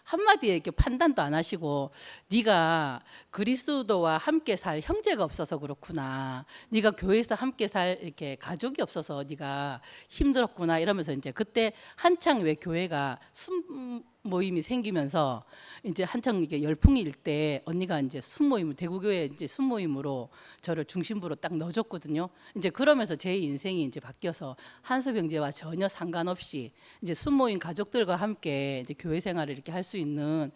한마디 이렇게 판단도 안 하시고 네가 그리스도와 함께 살 형제가 없어서 그렇구나. 네가 교회에서 함께 살 이렇게 가족이 없어서 네가 힘들었구나 이러면서 이제 그때 한창 왜 교회가 숨 모임이 생기면서 이제 한창 이게 열풍일 때 언니가 이제 순모임 대구교회 이제 순모임으로 저를 중심부로 딱 넣어줬거든요. 이제 그러면서 제 인생이 이제 바뀌어서 한섭 형제와 전혀 상관없이 이제 순모임 가족들과 함께 이제 교회 생활을 이렇게 할 수 있는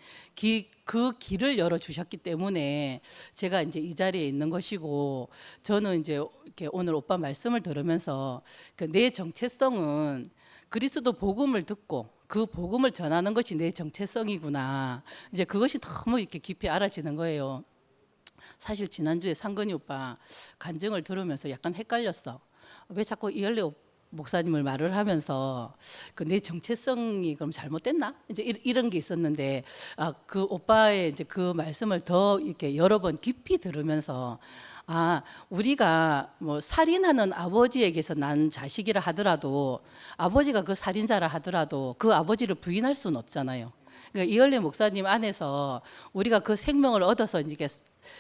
그 길을 열어 주셨기 때문에 제가 이제 이 자리에 있는 것이고 저는 이제 이렇게 오늘 오빠 말씀을 들으면서 내 정체성은 그리스도 복음을 듣고 그 복음을 전하는 것이 내 정체성이구나. 이제 그것이 너무 이렇게 깊이 알아지는 거예요. 사실 지난주에 상근이 오빠 간증을 들으면서 약간 헷갈렸어. 왜 자꾸 이열레 목사님을 말을 하면서 그 내 정체성이 그럼 잘못됐나? 이제 이런 게 있었는데 그 오빠의 이제 그 말씀을 더 이렇게 여러 번 깊이 들으면서 우리가 뭐 살인하는 아버지에게서 난 자식이라 하더라도 아버지가 그 살인자라 하더라도 그 아버지를 부인할 수는 없잖아요. 그러니까 이열레 목사님 안에서 우리가 그 생명을 얻어서 이게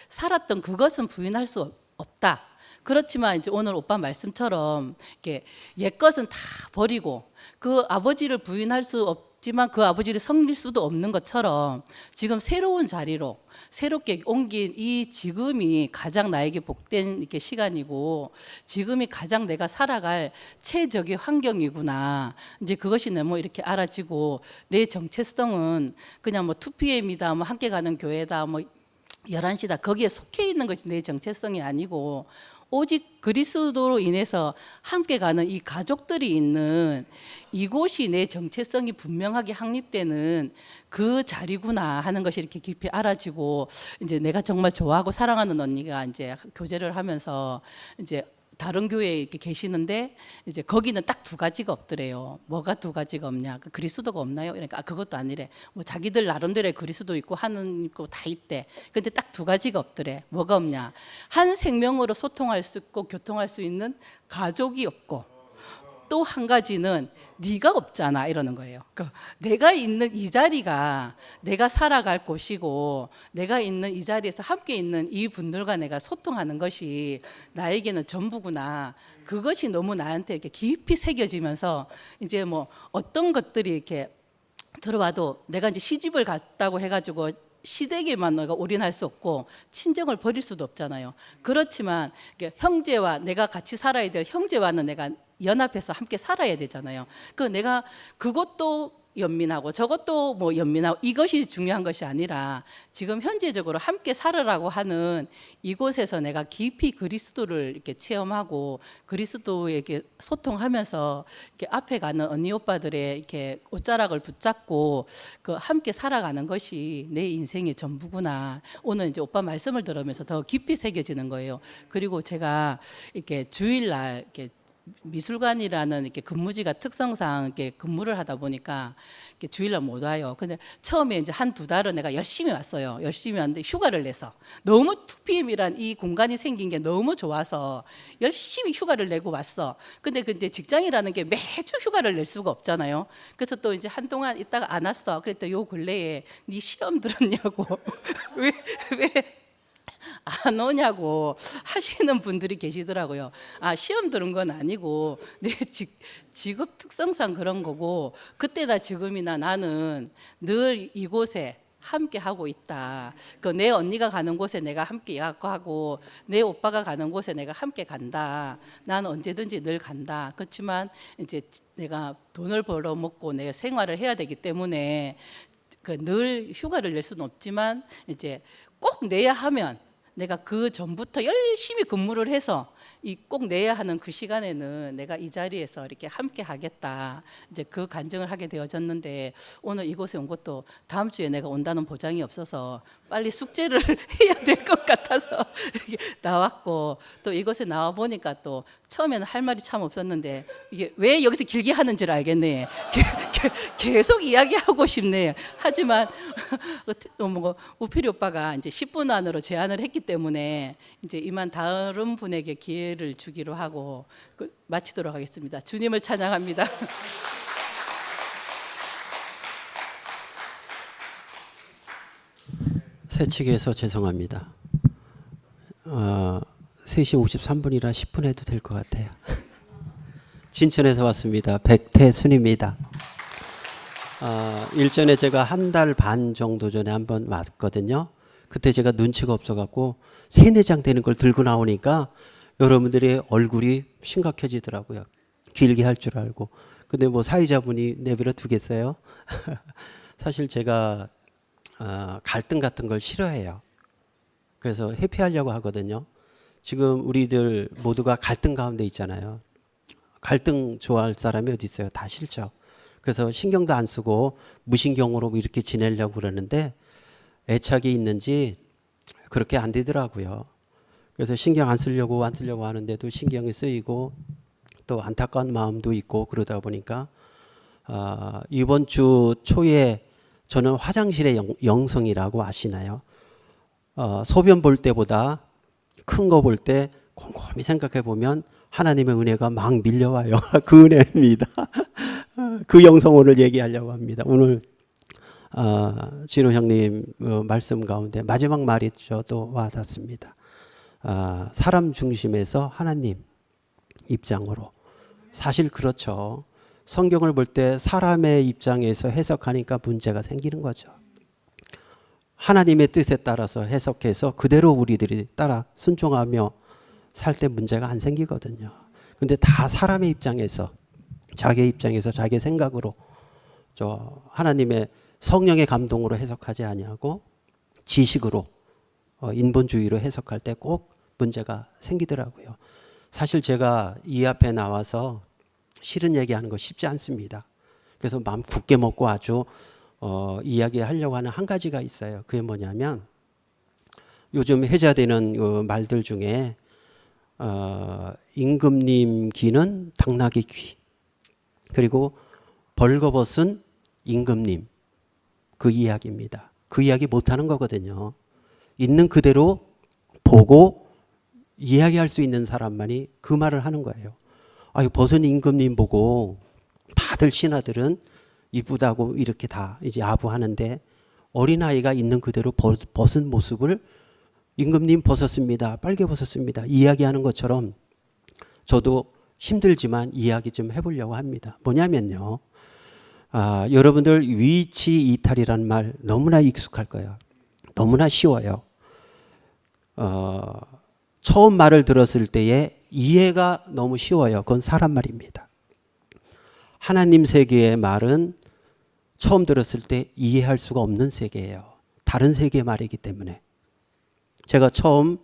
살았던 그것은 부인할 수 없다. 그렇지만 이제 오늘 오빠 말씀처럼 이렇게 옛 것은 다 버리고 그 아버지를 부인할 수 지만 그 아버지를 섬길 수도 없는 것처럼 지금 새로운 자리로 새롭게 옮긴 이 지금이 가장 나에게 복된 이렇게 시간이고 지금이 가장 내가 살아갈 최적의 환경이구나. 이제 그것이 너무 이렇게 알아지고 내 정체성은 그냥 뭐 2PM이다, 뭐 함께 가는 교회다, 뭐 11시다 거기에 속해 있는 것이 내 정체성이 아니고 오직 그리스도로 인해서 함께 가는 이 가족들이 있는 이곳이 내 정체성이 분명하게 확립되는 그 자리구나 하는 것이 이렇게 깊이 알아지고 이제 내가 정말 좋아하고 사랑하는 언니가 이제 교제를 하면서 이제 다른 교회에 이렇게 계시는데 이제 거기는 딱 2가지가 없더래요. 뭐가 2가지가 없냐? 그리스도가 없나요? 그러니까 그것도 아니래. 뭐 자기들 나름대로의 그리스도 있고 하는 거 다 있대. 근데 딱 2가지가 없더래. 뭐가 없냐? 한 생명으로 소통할 수 있고 교통할 수 있는 가족이 없고 또 한 가지는 네가 없잖아 이러는 거예요. 그러니까 내가 있는 이 자리가 내가 살아갈 곳이고 내가 있는 이 자리에서 함께 있는 이 분들과 내가 소통하는 것이 나에게는 전부구나. 그것이 너무 나한테 이렇게 깊이 새겨지면서 이제 뭐 어떤 것들이 이렇게 들어와도 내가 이제 시집을 갔다고 해가지고 시댁에만 내가 올인할 수 없고 친정을 버릴 수도 없잖아요. 그렇지만 형제와 내가 같이 살아야 될 형제와는 내가 연합해서 함께 살아야 되잖아요. 그 내가 그것도 연민하고 저것도 뭐 연민하고 이것이 중요한 것이 아니라 지금 현재적으로 함께 살으라고 하는 이곳에서 내가 깊이 그리스도를 이렇게 체험하고 그리스도에게 소통하면서 이렇게 앞에 가는 언니 오빠들의 이렇게 옷자락을 붙잡고 그 함께 살아가는 것이 내 인생의 전부구나. 오늘 이제 오빠 말씀을 들으면서 더 깊이 새겨지는 거예요. 그리고 제가 이렇게 주일날 이렇게 미술관이라는 이렇게 근무지가 특성상 이렇게 근무를 하다 보니까 이렇게 주일날 못 와요. 근데 처음에 이제 1-2달은 내가 열심히 왔어요. 열심히 왔는데 휴가를 내서 너무 2PM이란 이 공간이 생긴 게 너무 좋아서 열심히 휴가를 내고 왔어. 근데 직장이라는 게 매주 휴가를 낼 수가 없잖아요. 그래서 또 이제 한동안 있다가 안 왔어. 그랬더니 요 근래에 네 시험 들었냐고 왜 안 오냐고 하시는 분들이 계시더라고요. 아, 시험 들은 건 아니고 내 직업 특성상 그런 거고 그때나 지금이나 나는 늘 이곳에 함께 하고 있다. 그 내 언니가 가는 곳에 내가 함께 하고 내 오빠가 가는 곳에 내가 함께 간다. 나는 언제든지 늘 간다. 그렇지만 이제 내가 돈을 벌어 먹고 내 생활을 해야 되기 때문에 그 늘 휴가를 낼 수는 없지만 이제 꼭 내야 하면 내가 그 전부터 열심히 근무를 해서 이 꼭 내야 하는 그 시간에는 내가 이 자리에서 이렇게 함께 하겠다. 이제 그 간증을 하게 되어졌는데 오늘 이곳에 온 것도 다음 주에 내가 온다는 보장이 없어서 빨리 숙제를 해야 될 것 같아서 나왔고 또 이곳에 나와 보니까 또 처음에는 할 말이 참 없었는데 이게 왜 여기서 길게 하는지를 알겠네. 계속 이야기하고 싶네. 하지만 뭐 우필이 오빠가 이제 10분 안으로 제안을 했기 때문에 이제 이만 다른 분에게 기회를 주기로 하고 마치도록 하겠습니다. 주님을 찬양합니다. 새치기에서 죄송합니다. 3시 53분이라 10분 해도 될 것 같아요. 진천에서 왔습니다. 백태순입니다. 일전에 제가 1달 반 정도 전에 한번 왔거든요. 그때 제가 눈치가 없어갖고 3-4장 되는 걸 들고 나오니까 여러분들의 얼굴이 심각해지더라고요. 길게 할 줄 알고. 근데 뭐 사회자분이 내버려 두겠어요? 사실 제가 갈등 같은 걸 싫어해요. 그래서 회피하려고 하거든요. 지금 우리들 모두가 갈등 가운데 있잖아요. 갈등 좋아할 사람이 어디 있어요? 다 싫죠. 그래서 신경도 안 쓰고 무신경으로 이렇게 지내려고 그러는데 애착이 있는지 그렇게 안 되더라고요. 그래서 신경 안 쓰려고 하는데도 신경이 쓰이고 또 안타까운 마음도 있고 그러다 보니까 이번 주 초에 저는 화장실의 영성이라고 아시나요? 소변 볼 때보다 큰 거 볼 때 곰곰이 생각해 보면 하나님의 은혜가 막 밀려와요. 그 은혜입니다. 그 영성 오늘 얘기하려고 합니다. 오늘 진호 형님 말씀 가운데 마지막 말이 저도 와닿습니다. 사람 중심에서 하나님 입장으로. 사실 그렇죠. 성경을 볼 때 사람의 입장에서 해석하니까 문제가 생기는 거죠. 하나님의 뜻에 따라서 해석해서 그대로 우리들이 따라 순종하며 살 때 문제가 안 생기거든요. 근데 다 사람의 입장에서, 자기 입장에서 자기 생각으로 하나님의 성령의 감동으로 해석하지 아니하고 지식으로 인본주의로 해석할 때 꼭 문제가 생기더라고요. 사실 제가 이 앞에 나와서 싫은 얘기하는 거 쉽지 않습니다. 그래서 마음 굳게 먹고 아주 이야기하려고 하는 한 가지가 있어요. 그게 뭐냐면 요즘 회자되는 말들 중에 임금님 귀는 당나귀 귀, 그리고 벌거벗은 임금님, 그 이야기입니다. 그 이야기 못하는 거거든요. 있는 그대로 보고 이야기할 수 있는 사람만이 그 말을 하는 거예요. 아유, 벗은 임금님 보고 다들 신하들은 이쁘다고 이렇게 다 이제 아부하는데 어린아이가 있는 그대로 벗은 모습을 임금님 벗었습니다, 빨개 벗었습니다 이야기하는 것처럼 저도 힘들지만 이야기 좀 해보려고 합니다. 뭐냐면요, 여러분들 위치 이탈이란 말 너무나 익숙할 거예요. 너무나 쉬워요. 처음 말을 들었을 때에 이해가 너무 쉬워요. 그건 사람 말입니다. 하나님 세계의 말은 처음 들었을 때 이해할 수가 없는 세계예요. 다른 세계의 말이기 때문에. 제가 처음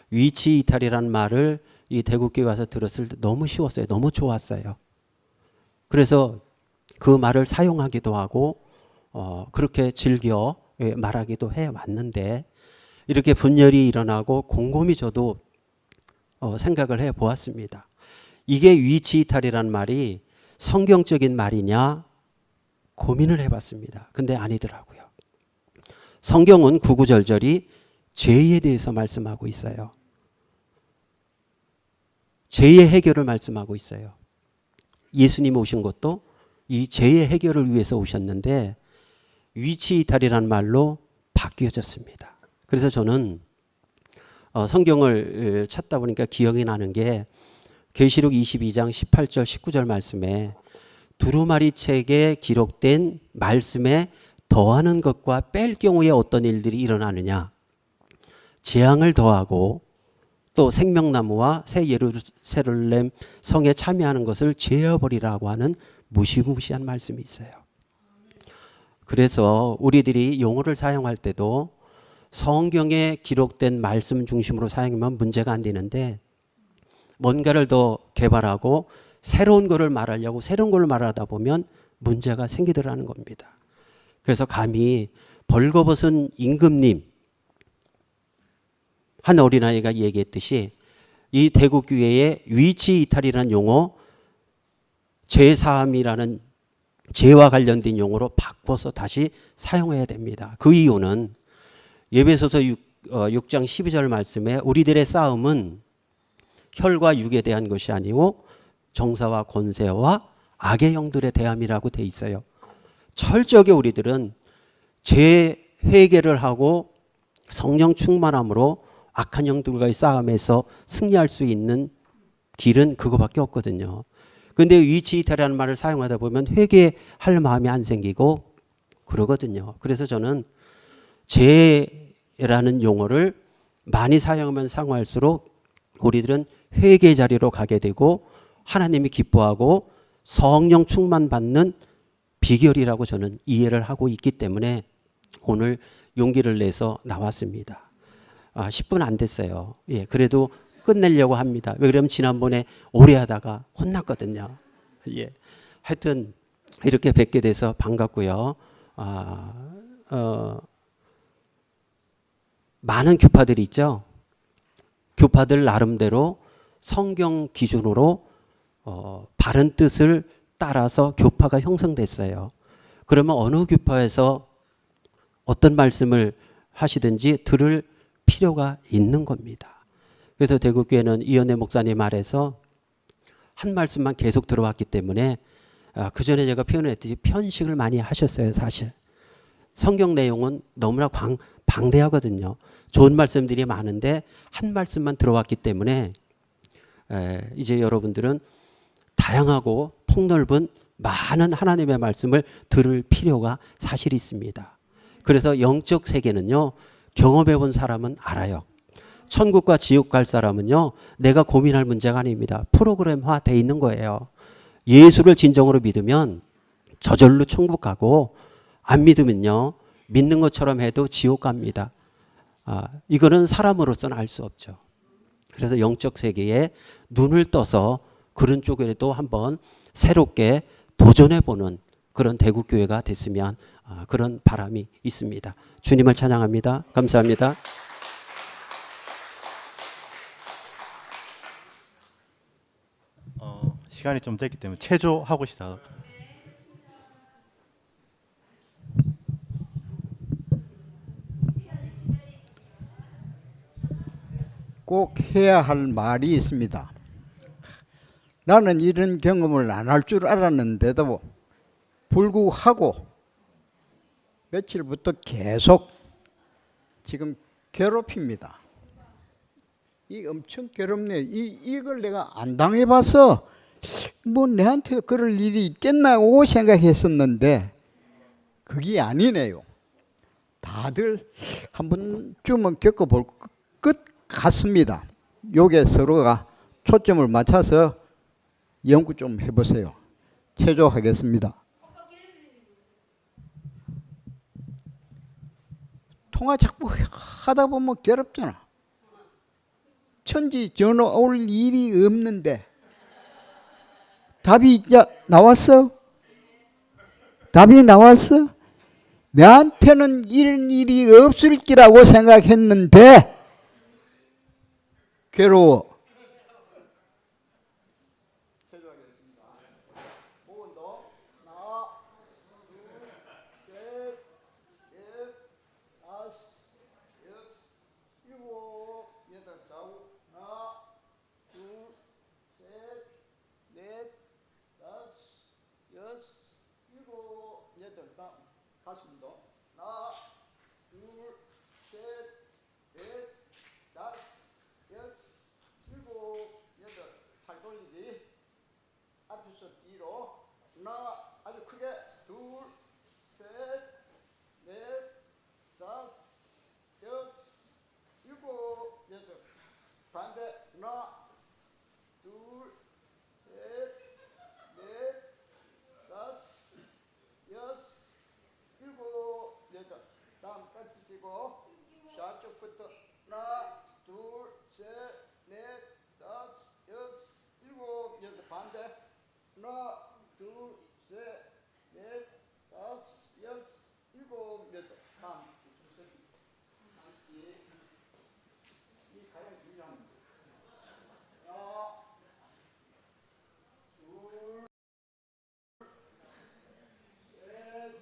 위치 이탈이라는 말을 이 대국교회 가서 들었을 때 너무 쉬웠어요. 너무 좋았어요. 그래서 그 말을 사용하기도 하고 그렇게 즐겨 말하기도 해왔는데 이렇게 분열이 일어나고 곰곰이 저도 생각을 해보았습니다. 이게 위치 이탈이라는 말이 성경적인 말이냐 고민을 해봤습니다. 근데 아니더라고요. 성경은 구구절절히 죄에 대해서 말씀하고 있어요. 죄의 해결을 말씀하고 있어요. 예수님 오신 것도 이 죄의 해결을 위해서 오셨는데 위치 이탈이라는 말로 바뀌어졌습니다. 그래서 저는 성경을 찾다 보니까 기억이 나는 게 계시록 22장 18절 19절 말씀에 두루마리 책에 기록된 말씀에 더하는 것과 뺄 경우에 어떤 일들이 일어나느냐, 재앙을 더하고 또 생명나무와 새 예루살렘 성에 참여하는 것을 제어버리라고 하는 무시무시한 말씀이 있어요. 그래서 우리들이 용어를 사용할 때도 성경에 기록된 말씀 중심으로 사용하면 문제가 안 되는데 뭔가를 더 개발하고 새로운 거를 말하려고 새로운 걸 말하다 보면 문제가 생기더라는 겁니다. 그래서 감히 벌거벗은 임금님, 한 어린아이가 얘기했듯이 이 대국교회의 위치 이탈이라는 용어, 죄사함이라는 죄와 관련된 용어로 바꿔서 다시 사용해야 됩니다. 그 이유는 에베소서 6장 12절 말씀에 우리들의 싸움은 혈과 육에 대한 것이 아니고 정사와 권세와 악의 영들에 대함이라고 돼 있어요. 철저하게 우리들은 죄 회개를 하고 성령 충만함으로 악한 영들과의 싸움에서 승리할 수 있는 길은 그거밖에 없거든요. 근데 위치 이탈이라는 말을 사용하다 보면 회개할 마음이 안 생기고 그러거든요. 그래서 저는 죄라는 용어를 많이 사용하면 사용할수록 우리들은 회개 자리로 가게 되고 하나님이 기뻐하고 성령 충만 받는 비결이라고 저는 이해를 하고 있기 때문에 오늘 용기를 내서 나왔습니다. 10분 안 됐어요. 예, 그래도 끝내려고 합니다. 왜 그러면 지난번에 오래 하다가 혼났거든요. 예, 하여튼 이렇게 뵙게 돼서 반갑고요. 많은 교파들이 있죠. 교파들 나름대로 성경 기준으로 바른 뜻을 따라서 교파가 형성됐어요. 그러면 어느 교파에서 어떤 말씀을 하시든지 들을 필요가 있는 겁니다. 그래서 대국교회는 이현애 목사님 말에서 한 말씀만 계속 들어왔기 때문에 그 전에 제가 표현했듯이 편식을 많이 하셨어요. 사실 성경 내용은 너무나 방대하거든요. 좋은 말씀들이 많은데 한 말씀만 들어왔기 때문에 이제 여러분들은 다양하고 폭넓은 많은 하나님의 말씀을 들을 필요가 사실 있습니다. 그래서 영적 세계는요, 경험해 본 사람은 알아요. 천국과 지옥 갈 사람은요, 내가 고민할 문제가 아닙니다. 프로그램화 돼 있는 거예요. 예수를 진정으로 믿으면 저절로 천국 가고, 안 믿으면요, 믿는 것처럼 해도 지옥 갑니다. 이거는 사람으로서는 알 수 없죠. 그래서 영적 세계에 눈을 떠서 그런 쪽에도 한번 새롭게 도전해보는 그런 대구교회가 됐으면 그런 바람이 있습니다. 주님을 찬양합니다. 감사합니다. 시간이 좀 됐기 때문에 체조하고 싶다. 꼭 해야 할 말이 있습니다. 나는 이런 경험을 안 할 줄 알았는데도 불구하고 며칠부터 계속 지금 괴롭힙니다. 이 엄청 괴롭네요. 이걸 내가 안 당해봐서 뭐 내한테 그럴 일이 있겠나고 생각했었는데 그게 아니네요. 다들 한 번쯤은 겪어볼 것 같습니다. 요게 서로가 초점을 맞춰서 연구 좀 해보세요. 체조하겠습니다. 통화 자꾸 하다 보면 괴롭잖아. 천지 전화 올 일이 없는데 답이 나왔어? 답이 나왔어? 나한테는 이런 일이 없을 거라고 생각했는데 괴로워. 앞에서 뒤로 하나 아주 크게 둘, 셋, 넷, 다섯, 여섯, 일곱, 여덟. 반대 하나, 둘, 셋, 넷, 다섯, 여섯, 일곱, 여덟. 다음 같이 뛰고 좌쪽부터 하나, 둘, 셋, 넷, 다섯, 여섯, 일곱, 여덟. 반대 하나, 둘, 셋, 넷, 다섯, 여섯, 일곱, 여덟. 다음 이 가장 중요한 하나, 둘, 셋,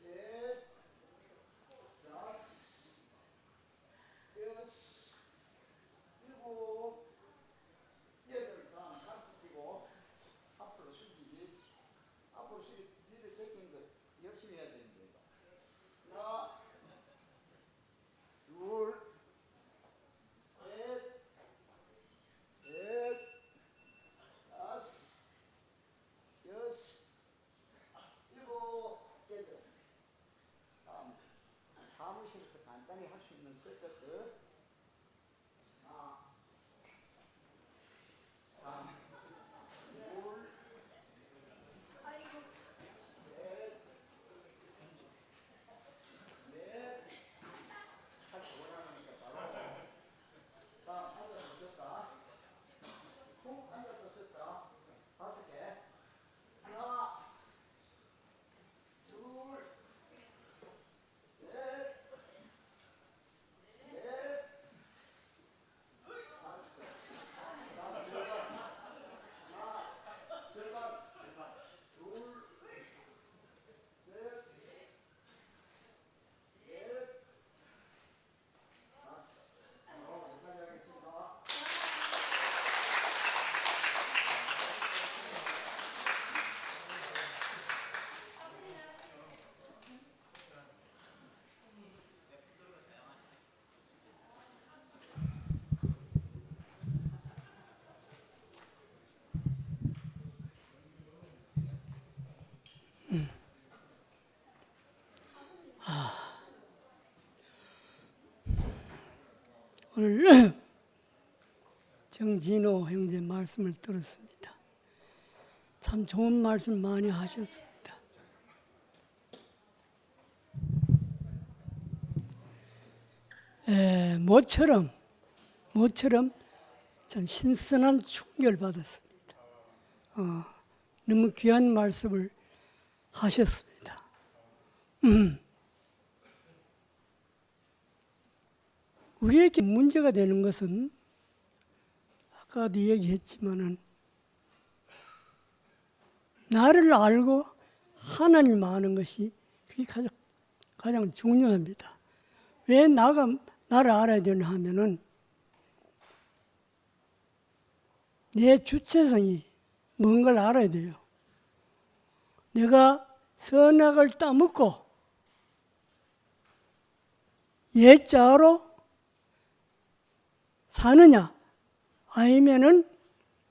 넷, 다섯, 여섯, 일곱, 여덟. 다음 같이 뛰고 앞으로 숙이기. 앞으로 숙이 뒤를 제끼는 거 열심히 해야 되는데. 하나, 둘, 셋, 넷, 다섯, 여섯, 일곱, 여덟. 다음 사무실에서 간단히 할 수 있는 것들. 하나, 다음 둘, 셋, 넷. 같이 원하는 거 바로. 다음 앉아서 썼다. 푹 앉아서 썼다. 5개. 하나, 둘, 셋, 넷, 오늘 정진호 형제 말씀을 들었습니다. 참 좋은 말씀 많이 하셨습니다. 모처럼 전 신선한 충격을 받았습니다. 너무 귀한 말씀을 하셨습니다. 우리에게 문제가 되는 것은 아까도 얘기했지만은 나를 알고 하나님을 아는 것이 그게 가장 중요합니다. 왜 나를 알아야 되냐 하면은 내 주체성이 뭔가를 알아야 돼요. 내가 선악을 따먹고 예자로 사느냐 아니면은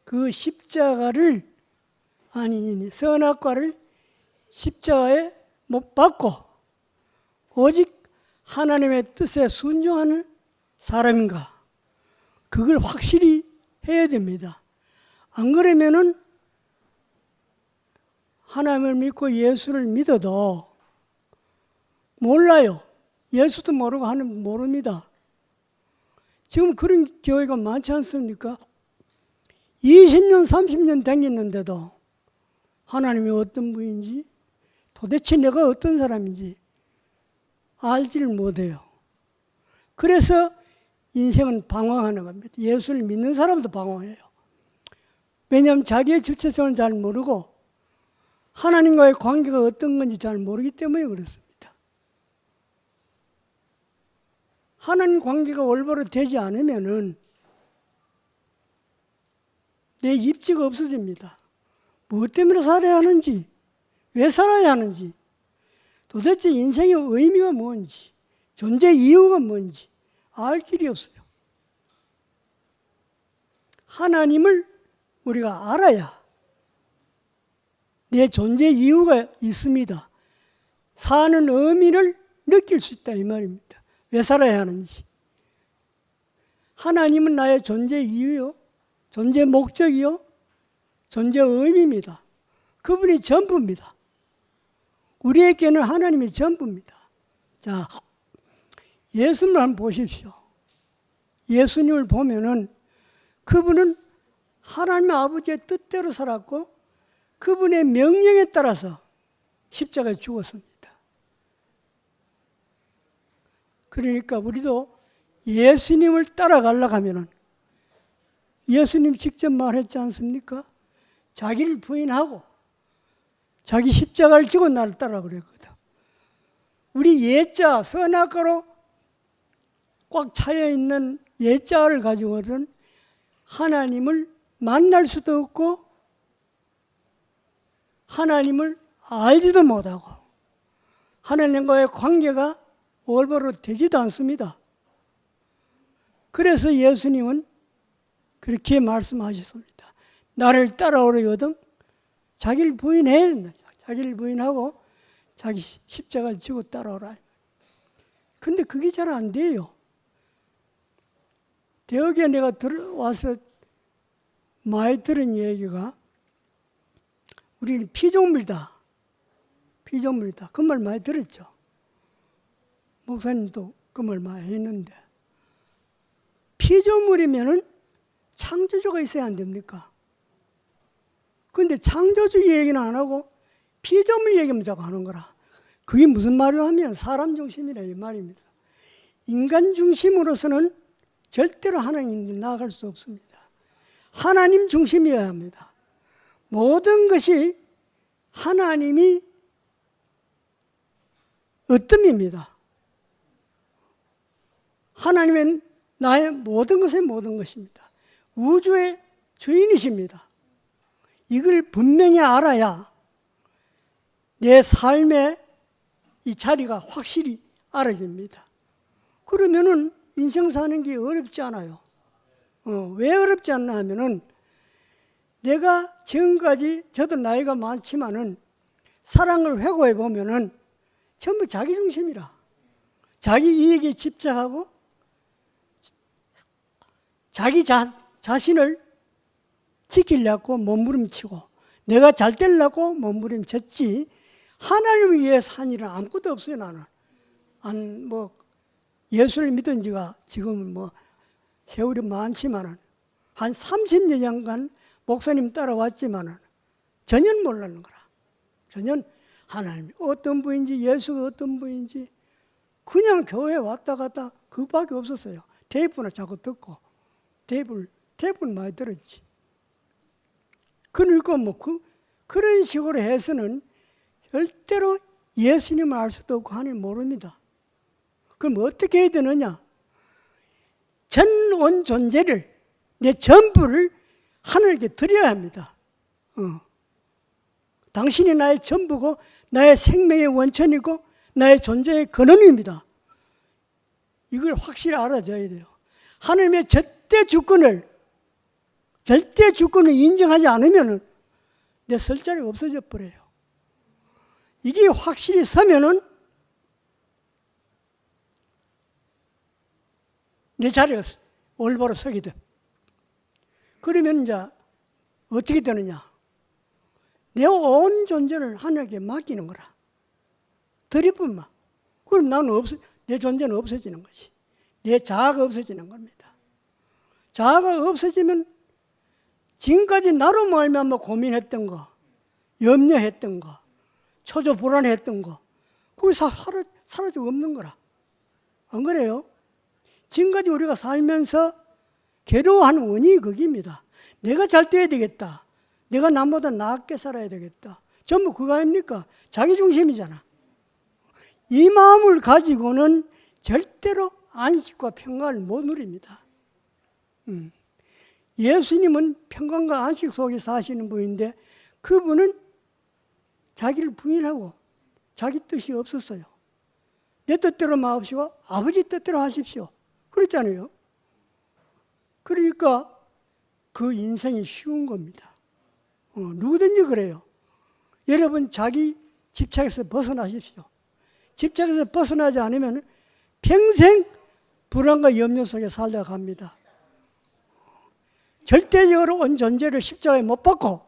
그 십자가를 아니 선악과를 십자가에 못 박고 오직 하나님의 뜻에 순종하는 사람인가, 그걸 확실히 해야 됩니다. 안 그러면은 하나님을 믿고 예수를 믿어도 몰라요. 예수도 모르고 하나님 모릅니다. 지금 그런 교회가 많지 않습니까? 20년, 30년 다녔는데도 하나님이 어떤 분인지, 도대체 내가 어떤 사람인지 알지를 못해요. 그래서 인생은 방황하는 겁니다. 예수를 믿는 사람도 방황해요. 왜냐하면 자기의 주체성을 잘 모르고 하나님과의 관계가 어떤 건지 잘 모르기 때문에 그렇습니다. 하나님 관계가 올바로 되지 않으면은 내 입지가 없어집니다. 무엇 때문에 살아야 하는지, 왜 살아야 하는지, 도대체 인생의 의미가 뭔지, 존재 이유가 뭔지 알 길이 없어요. 하나님을 우리가 알아야 내 존재 이유가 있습니다. 사는 의미를 느낄 수 있다 이 말입니다. 왜 살아야 하는지. 하나님은 나의 존재 이유요, 존재 목적이요, 존재 의미입니다. 그분이 전부입니다. 우리에게는 하나님이 전부입니다. 자, 예수님을 한번 보십시오. 예수님을 보면은 그분은 하나님 아버지의 뜻대로 살았고 그분의 명령에 따라서 십자가에 죽었습니다. 그러니까 우리도 예수님을 따라가려고 하면은 예수님 직접 말했지 않습니까? 자기를 부인하고 자기 십자가를 지고 나를 따라 그랬거든. 우리 예자, 선악과로 꽉 차여 있는 예자를 가지고는 하나님을 만날 수도 없고 하나님을 알지도 못하고 하나님과의 관계가 올바로 되지도 않습니다. 그래서 예수님은 그렇게 말씀하셨습니다. 나를 따라오려거든 자기를 부인해야 된다. 자기를 부인하고 자기 십자가를 지고 따라오라. 근데 그게 잘 안 돼요. 대학에 내가 와서 많이 들은 얘기가 우리는 피조물이다. 피조물이다. 그 말 많이 들었죠. 목사님도 그 말 많이 했는데 피조물이면은 창조주가 있어야 안 됩니까? 그런데 창조주 얘기는 안 하고 피조물 얘기만 자꾸 하는 거라. 그게 무슨 말이라 하면 사람 중심이라 이 말입니다. 인간 중심으로서는 절대로 하나님께 나아갈 수 없습니다. 하나님 중심이어야 합니다. 모든 것이 하나님이 으뜸입니다. 하나님은 나의 모든 것의 모든 것입니다. 우주의 주인이십니다. 이걸 분명히 알아야 내 삶의 이 자리가 확실히 알아집니다. 그러면은 인생 사는 게 어렵지 않아요. 왜 어렵지 않나 하면은 내가 지금까지 저도 나이가 많지만은 사랑을 회고해 보면은 전부 자기 중심이라. 자기 이익에 집착하고 자기 자신을 지키려고 몸부림치고 내가 잘 되려고 몸부림쳤지 하나님을 위해서 한 일은 아무것도 없어요. 나는 예수를 믿은 지가 지금은 세월이 많지만은 한 30년간 목사님 따라왔지만은 전혀 몰랐는 거라. 전혀 하나님이 어떤 분인지 예수가 어떤 분인지 그냥 교회 왔다 갔다 그밖에 없었어요. 테이프나 자꾸 듣고 테이프를 많이 들었지. 그러니까 그런 식으로 해서는 절대로 예수님을 알 수도 없고 하나님 모릅니다. 그럼 어떻게 해야 되느냐? 전 온 존재를 내 전부를 하나님께 드려야 합니다. 당신이 나의 전부고 나의 생명의 원천이고 나의 존재의 근원입니다. 이걸 확실히 알아줘야 돼요. 하나님의 절대 주권을 인정하지 않으면 내 설 자리가 없어져 버려요. 이게 확실히 서면은 내 자리가 올바로 서게 돼. 그러면 이제 어떻게 되느냐? 내 온 존재를 하나님께 맡기는 거라. 드리뿐만. 그럼 내 존재는 없어지는 것이. 내 자아가 없어지는 겁니다. 자아가 없어지면 지금까지 나로 말미암아 고민했던 거, 염려했던 거, 초조 불안했던 거, 그게 사라지고 없는 거라. 안 그래요? 지금까지 우리가 살면서 괴로워하는 원인이 거기입니다. 내가 잘 돼야 되겠다. 내가 남보다 낫게 살아야 되겠다. 전부 그거 아닙니까? 자기중심이잖아. 이 마음을 가지고는 절대로 안식과 평강을 못 누립니다. 예수님은 평강과 안식 속에 사시는 분인데 그분은 자기를 부인하고 자기 뜻이 없었어요. 내 뜻대로 마옵시고 아버지 뜻대로 하십시오. 그랬잖아요. 그러니까 그 인생이 쉬운 겁니다. 누구든지 그래요. 여러분 자기 집착에서 벗어나십시오. 집착에서 벗어나지 않으면 평생 불안과 염려 속에 살다 갑니다. 절대적으로 온 존재를 십자가에 못 박고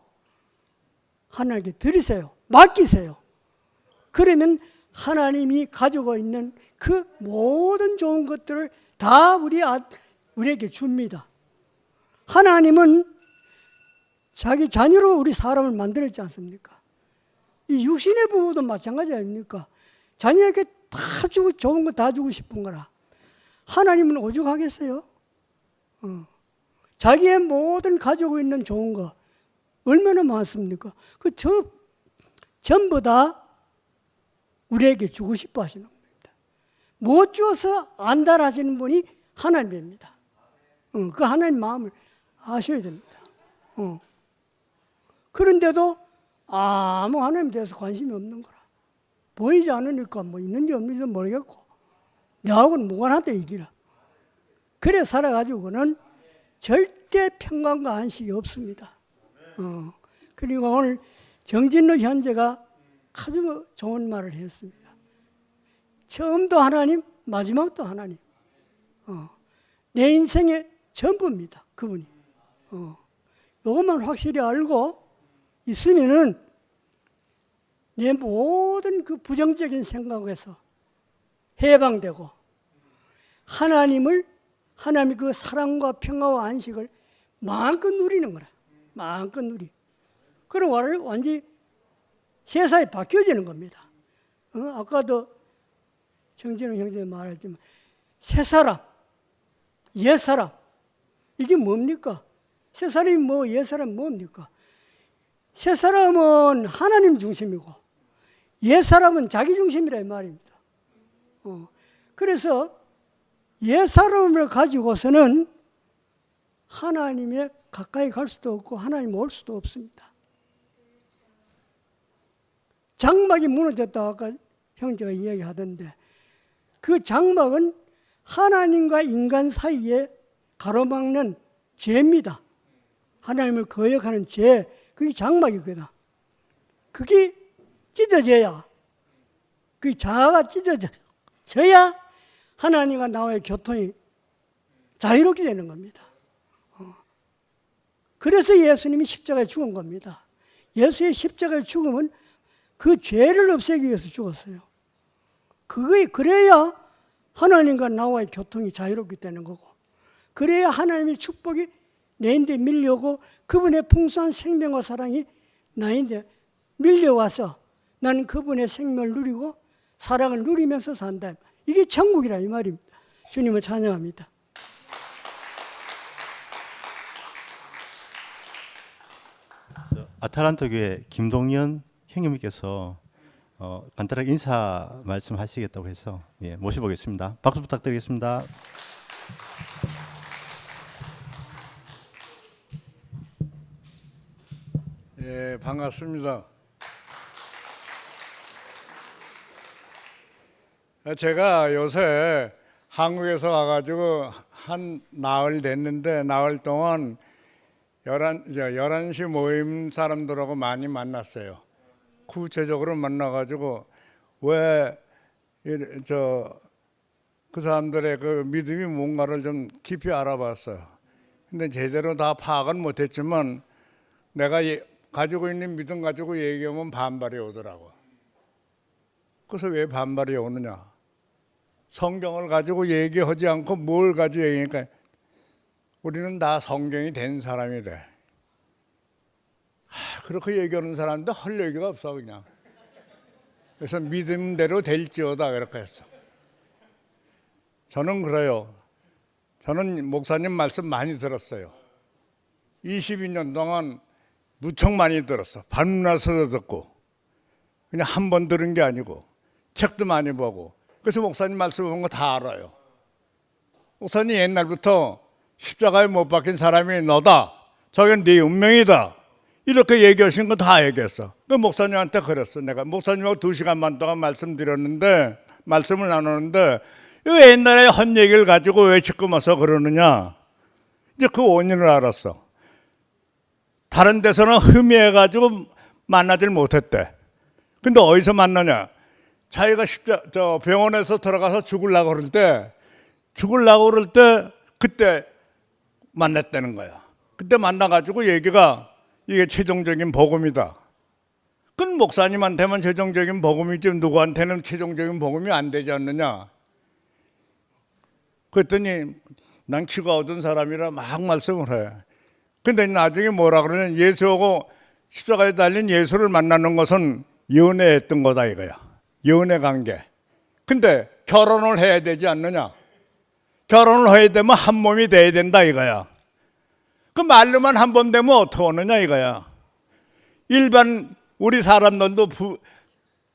하나님께 드리세요. 맡기세요. 그러면 하나님이 가지고 있는 그 모든 좋은 것들을 다 우리에게 줍니다. 하나님은 자기 자녀로 우리 사람을 만들었지 않습니까? 이 육신의 부모도 마찬가지 아닙니까? 자녀에게 다 주고 좋은 거 다 주고 싶은 거라. 하나님은 오죽하겠어요? 자기의 모든 가지고 있는 좋은 거 얼마나 많습니까? 전부 다 우리에게 주고 싶어 하시는 겁니다. 못 주어서 안달하시는 분이 하나님입니다. 그 하나님 마음을 아셔야 됩니다. 그런데도 아무 하나님에 대해서 관심이 없는 거라. 보이지 않으니까 있는지 없는지 모르겠고 나하고는 무관하다 이기라. 그래 살아가지고는 절대 평강과 안식이 없습니다. 그리고 오늘 정진로 현재가 아주 좋은 말을 했습니다. 처음도 하나님, 마지막도 하나님. 내 인생의 전부입니다. 그분이. 이것만 확실히 알고 있으면은 내 모든 그 부정적인 생각에서 해방되고 하나님의 그 사랑과 평화와 안식을 마음껏 누리는 거라. 마음껏 누리. 그럼 완전히 세상이 바뀌어지는 겁니다. 아까도 정진우 형제가 말했지만 새 사람, 옛 사람 이게 뭡니까? 새 사람이 옛 사람이 뭡니까? 새 사람은 하나님 중심이고 옛 사람은 자기 중심이라 이 말입니다. 그래서 옛 사람을 가지고서는 하나님에 가까이 갈 수도 없고 하나님 올 수도 없습니다. 장막이 무너졌다고 아까 형제가 이야기하던데 그 장막은 하나님과 인간 사이에 가로막는 죄입니다. 하나님을 거역하는 죄, 그게 장막이거든. 그게 찢어져야, 그 자아가 찢어져야 하나님과 나와의 교통이 자유롭게 되는 겁니다. 그래서 예수님이 십자가에 죽은 겁니다. 예수의 십자가의 죽음은 그 죄를 없애기 위해서 죽었어요. 그래야 하나님과 나와의 교통이 자유롭게 되는 거고, 그래야 하나님의 축복이 내인데 밀려오고 그분의 풍성한 생명과 사랑이 나인데 밀려와서 나는 그분의 생명을 누리고 사랑을 누리면서 산다. 이게 천국이라 이 말입니다. 주님을 찬양합니다. 아탈란타 교회 김동연 형님께서 간단하게 인사 말씀하시겠다고 해서 모셔보겠습니다. 박수 부탁드리겠습니다. 예, 반갑습니다. 제가 요새 한국에서 와가지고 한 나흘 됐는데 나흘 동안 11시 모임 사람들하고 많이 만났어요. 구체적으로 만나가지고 왜 그 사람들의 그 믿음이 뭔가를 좀 깊이 알아봤어요. 근데 제대로 다 파악은 못했지만 내가 가지고 있는 믿음 가지고 얘기하면 반발이 오더라고. 그래서 왜 반발이 오느냐? 성경을 가지고 얘기하지 않고 뭘 가지고 얘기하니까 우리는 다 성경이 된 사람이래. 그렇게 얘기하는 사람도 할 얘기가 없어 그냥. 그래서 믿음대로 될지어다 그렇게 했어. 저는 그래요. 저는 목사님 말씀 많이 들었어요. 22년 동안 무척 많이 들었어. 밤낮으로 듣고 그냥 한 번 들은 게 아니고 책도 많이 보고. 그래서 목사님 말씀 본 거 다 알아요. 목사님 옛날부터 십자가에 못 박힌 사람이 너다. 저게 네 운명이다. 이렇게 얘기하신 거 다 얘기했어. 그 목사님한테 그랬어. 내가 목사님하고 2시간 반 동안 말씀을 나누는데 왜 옛날에 한 얘기를 가지고 왜 지금 와서 그러느냐. 이제 그 원인을 알았어. 다른 데서는 흠의해가지고 만나질 못했대. 근데 어디서 만나냐? 자기가 병원에서 들어가서 죽으려고 그럴 때 그때 만났다는 거야. 그때 만나가지고 얘기가 이게 최종적인 복음이다. 그건 목사님한테만 최종적인 복음이지 누구한테는 최종적인 복음이 안 되지 않느냐. 그랬더니 난 키가 얻은 사람이라 막 말씀을 해. 근데 나중에 뭐라 그러냐. 예수하고 십자가에 달린 예수를 만나는 것은 연애했던 거다 이거야. 연애 관계. 근데 결혼을 해야 되지 않느냐. 결혼을 해야 되면 한 몸이 돼야 된다 이거야. 그 말로만 한 번 되면 어떻게 오느냐 이거야. 일반 우리 사람들도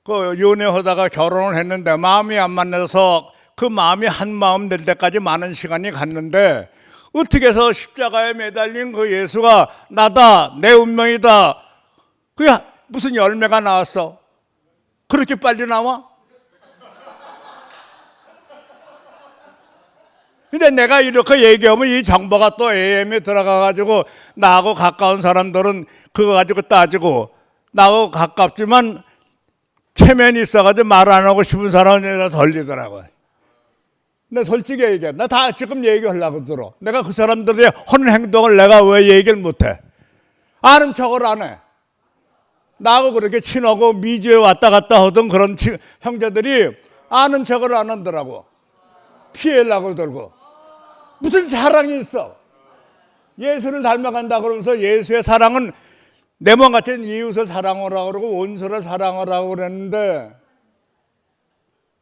그 연애하다가 결혼을 했는데 마음이 안 맞아서 그 마음이 한 마음 될 때까지 많은 시간이 갔는데 어떻게 해서 십자가에 매달린 그 예수가 나다 내 운명이다 그게 무슨 열매가 나왔어? 그렇게 빨리 나와? 근데 내가 이렇게 얘기하면 이 정보가 또 AM에 들어가가지고 나하고 가까운 사람들은 그거 가지고 따지고 나하고 가깝지만 체면이 있어가지고 말 안 하고 싶은 사람은 덜리더라고요. 근데 솔직히 얘기해. 나 다 지금 얘기하려고 들어. 내가 그 사람들의 하는 행동을 내가 왜 얘기를 못해? 아는 척을 안 해. 나하고 그렇게 친하고 미주에 왔다 갔다 하던 그런 형제들이 아는 척을 안 하더라고. 피해려고 들고. 무슨 사랑이 있어? 예수를 닮아간다 그러면서 예수의 사랑은 내 몸 같은 이웃을 사랑하라고 그러고 원수를 사랑하라고 그랬는데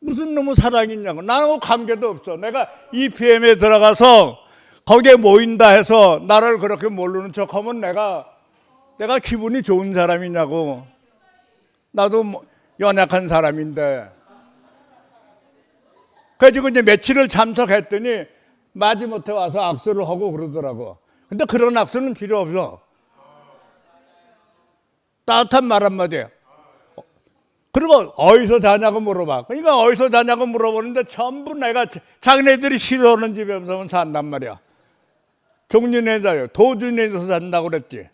무슨 놈의 사랑이 있냐고. 나하고 관계도 없어. 내가 EPM에 들어가서 거기에 모인다 해서 나를 그렇게 모르는 척하면 내가 기분이 좋은 사람이냐고. 나도 연약한 사람인데. 그래가지고 이제 며칠을 참석했더니 마지못해 와서 악수를 하고 그러더라고. 근데 그런 악수는 필요 없어. 따뜻한 말 한마디. 그리고 어디서 자냐고 물어봐. 그러니까 어디서 자냐고 물어보는데 전부 내가 자기네들이 싫어하는 집에서 산단 말이야. 종류네 자요. 도준에서 산다고 그랬지.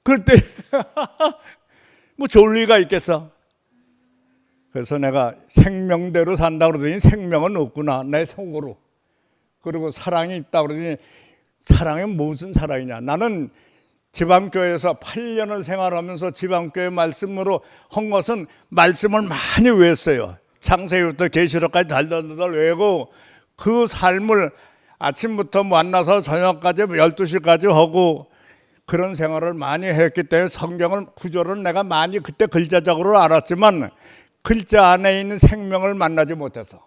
그럴 때 뭐 좋을 리가 있겠어. 그래서 내가 생명대로 산다고 그러더니 생명은 없구나 내 속으로. 그리고 사랑이 있다고 그러더니 사랑이 무슨 사랑이냐. 나는 지방교회에서 8년을 생활하면서 지방교회 말씀으로 한 것은 말씀을 많이 외웠어요. 창세기부터 계시록까지 달달달 외우고 그 삶을 아침부터 만나서 저녁까지 12시까지 하고 그런 생활을 많이 했기 때문에 성경을 구조를 내가 많이 그때 글자적으로 알았지만 글자 안에 있는 생명을 만나지 못해서.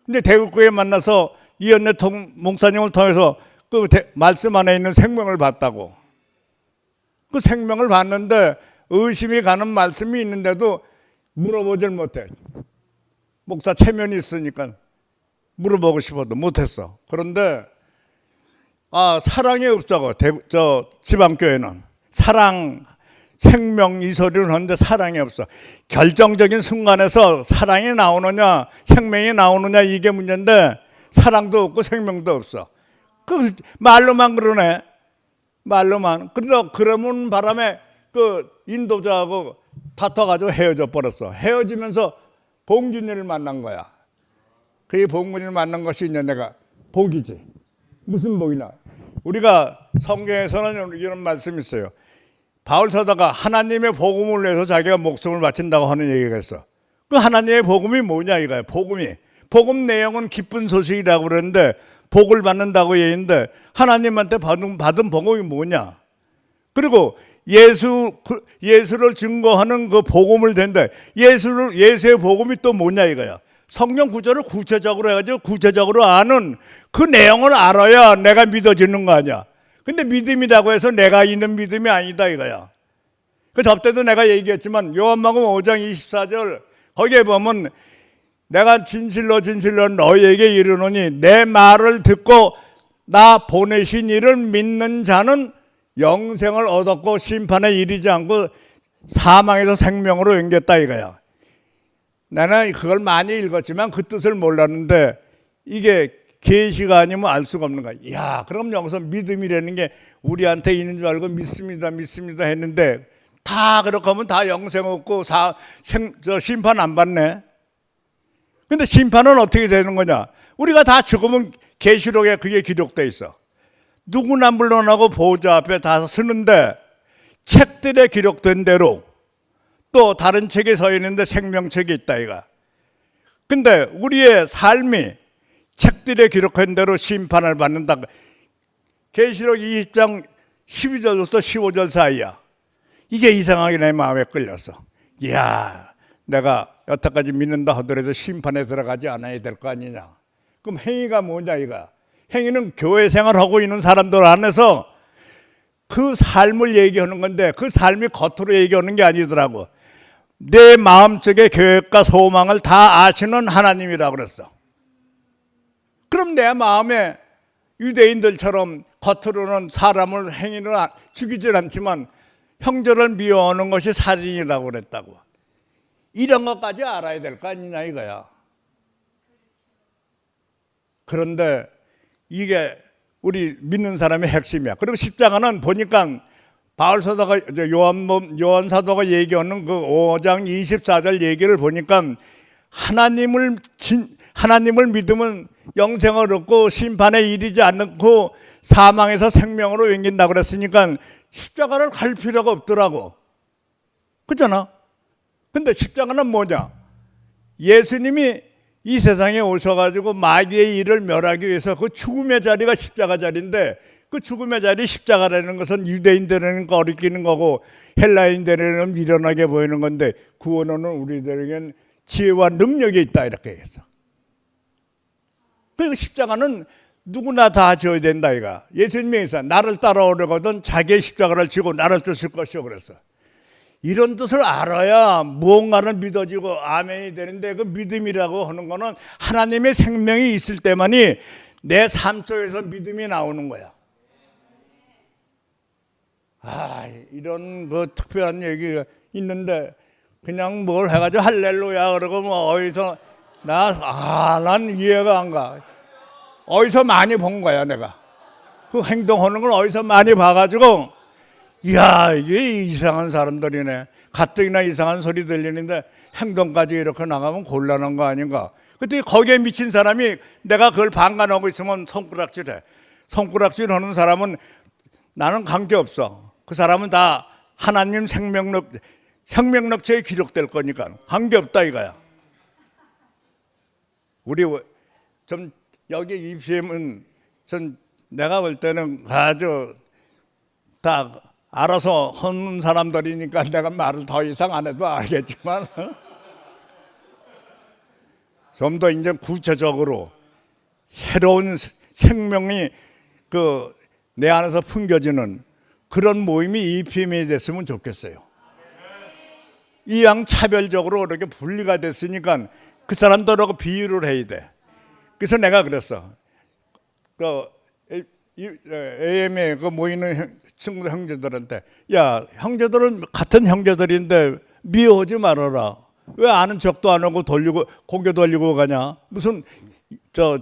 근데 대구교회 만나서 이현래 목사님을 통해서 그 말씀 안에 있는 생명을 봤다고. 그 생명을 봤는데 의심이 가는 말씀이 있는데도 물어보질 못해. 목사 체면이 있으니까 물어보고 싶어도 못했어. 그런데 사랑이 없다고. 저 지방교회는 사랑, 생명 이 소리를 하는데 사랑이 없어. 결정적인 순간에서 사랑이 나오느냐 생명이 나오느냐 이게 문제인데 사랑도 없고 생명도 없어. 그 말로만 그러네. 말로만. 그래서 그러는 바람에 그 인도자하고 다퉈가지고 헤어져 버렸어. 헤어지면서 봉준이를 만난 거야. 그게 봉준이를 만난 것이 이제 내가 복이지. 무슨 복이냐? 우리가 성경에서는 이런 말씀이 있어요. 바울 사도가 하나님의 복음을 위해서 자기가 목숨을 바친다고 하는 얘기가 있어. 그 하나님의 복음이 뭐냐 이거야. 복음 내용은 기쁜 소식이라고 그러는데 복을 받는다고 얘기인데 하나님한테 받은 복음이 뭐냐? 그리고 예수를 증거하는 그 복음을 된대. 예수의 복음이 또 뭐냐 이거야. 성경 구절을 구체적으로 해가지고 구체적으로 아는 그 내용을 알아야 내가 믿어지는 거 아니야. 근데 믿음이라고 해서 내가 있는 믿음이 아니다 이거야. 그 저때도 내가 얘기했지만 요한복음 5장 24절 거기에 보면 내가 진실로 너희에게 이르노니 내 말을 듣고 나 보내신 이를 믿는 자는 영생을 얻었고 심판에 이르지 않고 사망에서 생명으로 옮겼다 이거야. 나는 그걸 많이 읽었지만 그 뜻을 몰랐는데 이게 계시가 아니면 알 수가 없는 거야. 야, 그럼 여기서 믿음이라는 게 우리한테 있는 줄 알고 믿습니다 했는데 다 그렇게 하면 다 영생 얻고 심판 안 받네. 근데 심판은 어떻게 되는 거냐? 우리가 다 죽으면 계시록에 그게 기록돼 있어. 누구나 물러나고 보호자 앞에 다 서는데 책들에 기록된 대로 또 다른 책에 서 있는데 생명책이 있다 이가. 근데 우리의 삶이 책들에 기록한 대로 심판을 받는다. 계시록 20장 12절부터 15절 사이야. 이게 이상하게 내 마음에 끌렸어. 이야, 내가 여태까지 믿는다 하더라도 심판에 들어가지 않아야 될 거 아니냐. 그럼 행위가 뭐냐 이거. 행위는 교회 생활하고 있는 사람들 안에서 그 삶을 얘기하는 건데 그 삶이 겉으로 얘기하는 게 아니더라고. 내 마음속의 계획과 소망을 다 아시는 하나님이라고 그랬어. 그럼 내 마음에 유대인들처럼 겉으로는 사람을 행위를 죽이질 않지만 형제를 미워하는 것이 살인이라고 그랬다고. 이런 것까지 알아야 될 거 아니냐 이거야. 그런데 이게 우리 믿는 사람의 핵심이야. 그리고 십자가는 보니까 바울 사도가 요한 사도가 얘기하는 그 5장 24절 얘기를 보니까 하나님을 믿으면 영생을 얻고 심판에 이르지 않고 사망에서 생명으로 옮긴다고 그랬으니까 십자가를 갈 필요가 없더라고. 그렇잖아. 근데 십자가는 뭐냐? 예수님이 이 세상에 오셔가지고 마귀의 일을 멸하기 위해서 그 죽음의 자리가 십자가 자리인데 그 죽음의 자리 십자가라는 것은 유대인들에는 거리끼는 거고 헬라인들에는 미련하게 보이는 건데 구원은 우리들에게는 지혜와 능력이 있다 이렇게 했어. 그 십자가는 누구나 다 져야 된다 이가. 예수님이 있어 나를 따라오려거든 자기의 십자가를 지고 나를 쫓을 것이요 그랬어. 이런 뜻을 알아야 무언가는 믿어지고 아멘이 되는데 그 믿음이라고 하는 거는 하나님의 생명이 있을 때만이 내 삶 속에서 믿음이 나오는 거야. 이런 그 특별한 얘기가 있는데 그냥 뭘 해가지고 할렐루야 그러고 뭐 어디서 난 이해가 안 가. 어디서 많이 본 거야 내가. 그 행동하는 걸 어디서 많이 봐가지고 이야 이게 이상한 사람들이네. 가뜩이나 이상한 소리 들리는데 행동까지 이렇게 나가면 곤란한 거 아닌가. 그때 거기에 미친 사람이 내가 그걸 방관하고 있으면 손가락질해. 손가락질 하는 사람은 나는 관계없어. 그 사람은 다 하나님 생명력체에 기록될 거니까 관계없다 이거야. 우리 좀 여기 EPM은 전 내가 볼 때는 아주 다 알아서 하는 사람들이니까 내가 말을 더 이상 안 해도 알겠지만 좀 더 이제 구체적으로 새로운 생명이 그 내 안에서 풍겨지는 그런 모임이 EPM이 됐으면 좋겠어요. 이왕 차별적으로 이렇게 분리가 됐으니까 그 사람들하고 비유를 해야 돼. 그래서 내가 그랬어. 그 AM에 그 모이는 친구 형제들한테 야 형제들은 같은 형제들인데 미워하지 말아라. 왜 아는 척도 안 하고 돌리고 고개 돌리고 가냐? 무슨 저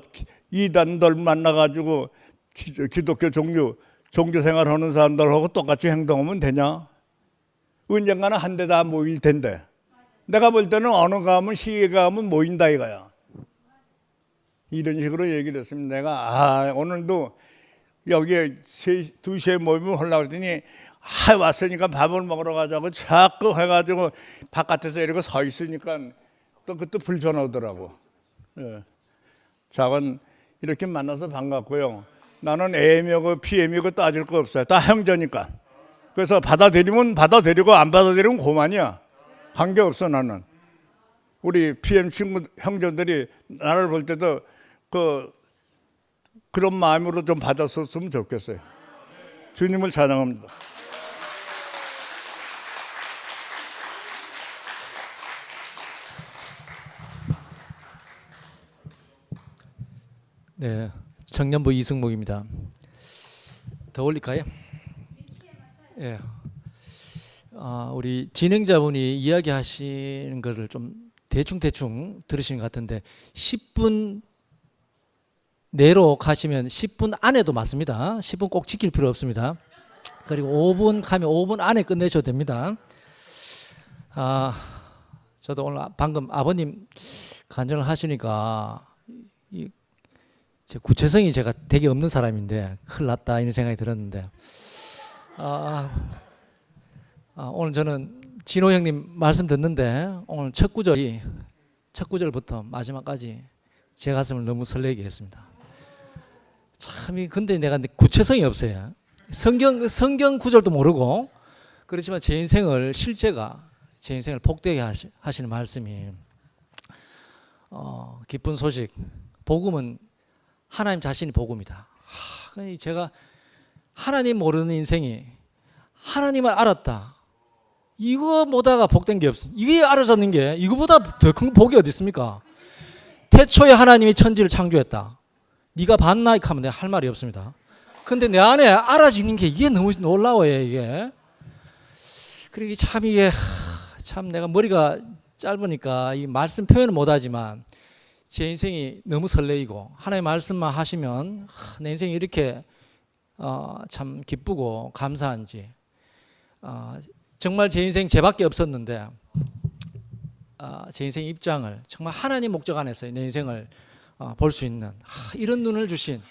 이단들 만나가지고 기독교 종교 생활하는 사람들하고 똑같이 행동하면 되냐? 언젠가는 한 대 다 모일 텐데. 내가 볼 때는 어느 가면 시에 가면 모인다 이거야. 이런 식으로 얘기를 했습니다. 내가 오늘도 여기에 2시에 모임을 하려고 했더니 왔으니까 밥을 먹으러 가자고 자꾸 해가지고 바깥에서 이러고 서 있으니까 또 그것도 불편하더라고. 예. 작은 이렇게 만나서 반갑고요. 나는 AM이고 PM이고 따질 거 없어요. 다 형제니까. 그래서 받아들이면 받아들이고 안 받아들이면 고만이야. 관계없어 나는. 우리 PM 친구 형제들이 나를 볼 때도 그런 마음으로 좀 받았었으면 좋겠어요. 주님을 찬양합니다. 네, 청년부 이승목입니다. 더 올릴까요? 예. 우리 진행자분이 이야기하시는 것을 좀 대충 들으신 것 같은데 10분 내로 가시면 10분 안에도 맞습니다. 10분 꼭 지킬 필요 없습니다. 그리고 5분 가면 5분 안에 끝내셔도 됩니다. 저도 오늘 방금 아버님 간증을 하시니까 제 구체성이 제가 되게 없는 사람인데 큰일 났다 이런 생각이 들었는데 오늘 저는 진호 형님 말씀 듣는데 오늘 첫 구절부터 마지막까지 제 가슴을 너무 설레게 했습니다. 참 근데 내가 구체성이 없어요. 성경 구절도 모르고 그렇지만 제 인생을 복되게 하시는 말씀이 기쁜 소식 복음은 하나님 자신이 복음이다. 제가 하나님 모르는 인생이 하나님을 알았다. 이거보다가 복된 게 없어. 이게 알아졌는 게 이거보다 더 큰 복이 어디 있습니까? 태초에 하나님이 천지를 창조했다. 네가 봤나? 이렇게 하면 내가 할 말이 없습니다. 근데 내 안에 알아지는 게 이게 너무 놀라워요. 이게. 그리고 참 내가 머리가 짧으니까 이 말씀 표현을 못하지만 제 인생이 너무 설레이고 하나님의 말씀만 하시면 내 인생이 이렇게 참 기쁘고 감사한지 정말 제 인생 제밖에 없었는데 제 인생 입장을 정말 하나님 목적 안에서 내 인생을 볼 수 있는 이런 눈을 주신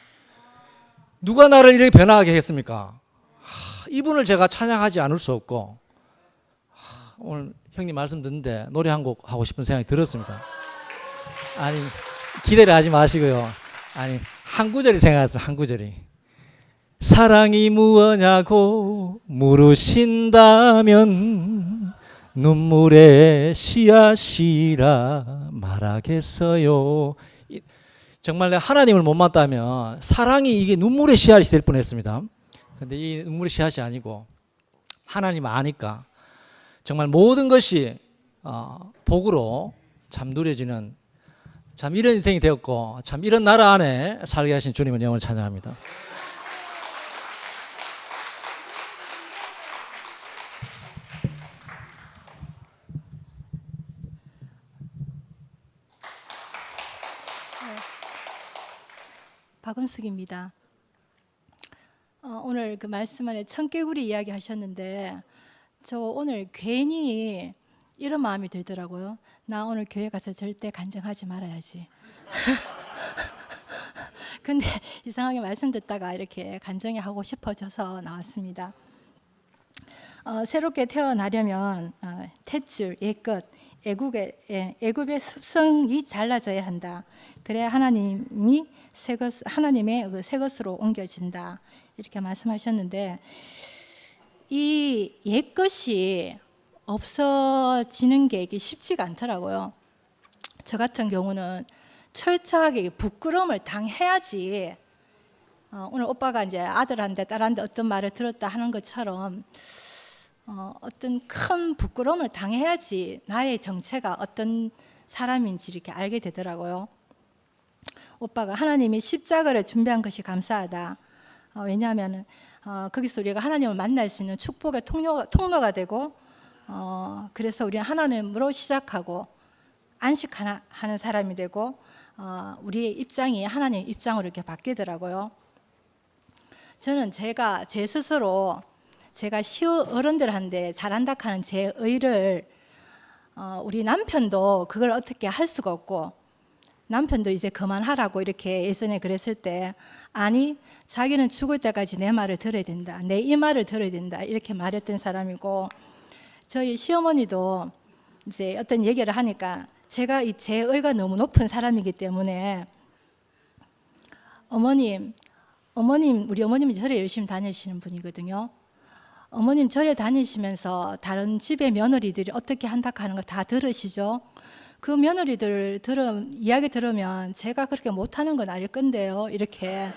누가 나를 이렇게 변화하게 했습니까? 이분을 제가 찬양하지 않을 수 없고 오늘 형님 말씀 듣는데 노래 한 곡 하고 싶은 생각이 들었습니다. 아니 기대를 하지 마시고요. 아니 한 구절이 생각났습니다. 한 구절이 사랑이 무엇냐고 물으신다면 눈물의 씨앗이라 말하겠어요. 정말 내가 하나님을 못 만났다면 사랑이 이게 눈물의 씨앗이 될 뻔했습니다. 근데 이 눈물의 씨앗이 아니고 하나님 아니까 정말 모든 것이 복으로 참 누려지는 참 이런 인생이 되었고 참 이런 나라 안에 살게 하신 주님을 영원히 찬양합니다. 박은숙입니다. 오늘 그 말씀 안에 청개구리 이야기 하셨는데 저 오늘 괜히 이런 마음이 들더라고요. 나 오늘 교회 가서 절대 간증하지 말아야지. 근데 이상하게 말씀 듣다가 이렇게 간증이 하고 싶어져서 나왔습니다. 새롭게 태어나려면 탯줄, 옛것, 애굽의 습성이 잘라져야 한다. 그래야 하나님의 그 새 것으로 옮겨진다. 이렇게 말씀하셨는데 이 옛것이 없어지는 게 이게 쉽지가 않더라고요. 저 같은 경우는 철저하게 부끄러움을 당해야지. 오늘 오빠가 이제 아들한테 딸한테 어떤 말을 들었다 하는 것처럼 어떤 큰 부끄러움을 당해야지 나의 정체가 어떤 사람인지 이렇게 알게 되더라고요. 오빠가 하나님이 십자가를 준비한 것이 감사하다. 왜냐하면 거기서 우리가 하나님을 만날 수 있는 축복의 통로가 되고 그래서 우리는 하나님으로 시작하고 안식하는 사람이 되고 우리의 입장이 하나님 입장으로 이렇게 바뀌더라고요. 저는 제 스스로 제가 어른들한테 잘한다 하는 제 의를 우리 남편도 그걸 어떻게 할 수가 없고 남편도 이제 그만하라고 이렇게 예전에 그랬을 때 아니 자기는 죽을 때까지 내 말을 들어야 된다. 내 이 말을 들어야 된다. 이렇게 말했던 사람이고 저희 시어머니도 이제 어떤 얘기를 하니까 제가 제 의가 너무 높은 사람이기 때문에 우리 어머님이 절에 열심히 다니시는 분이거든요. 어머님 절에 다니시면서 다른 집의 며느리들이 어떻게 한다 하는 거 다 들으시죠? 그 며느리들 이야기 들으면 제가 그렇게 못하는 건 아닐 건데요. 이렇게.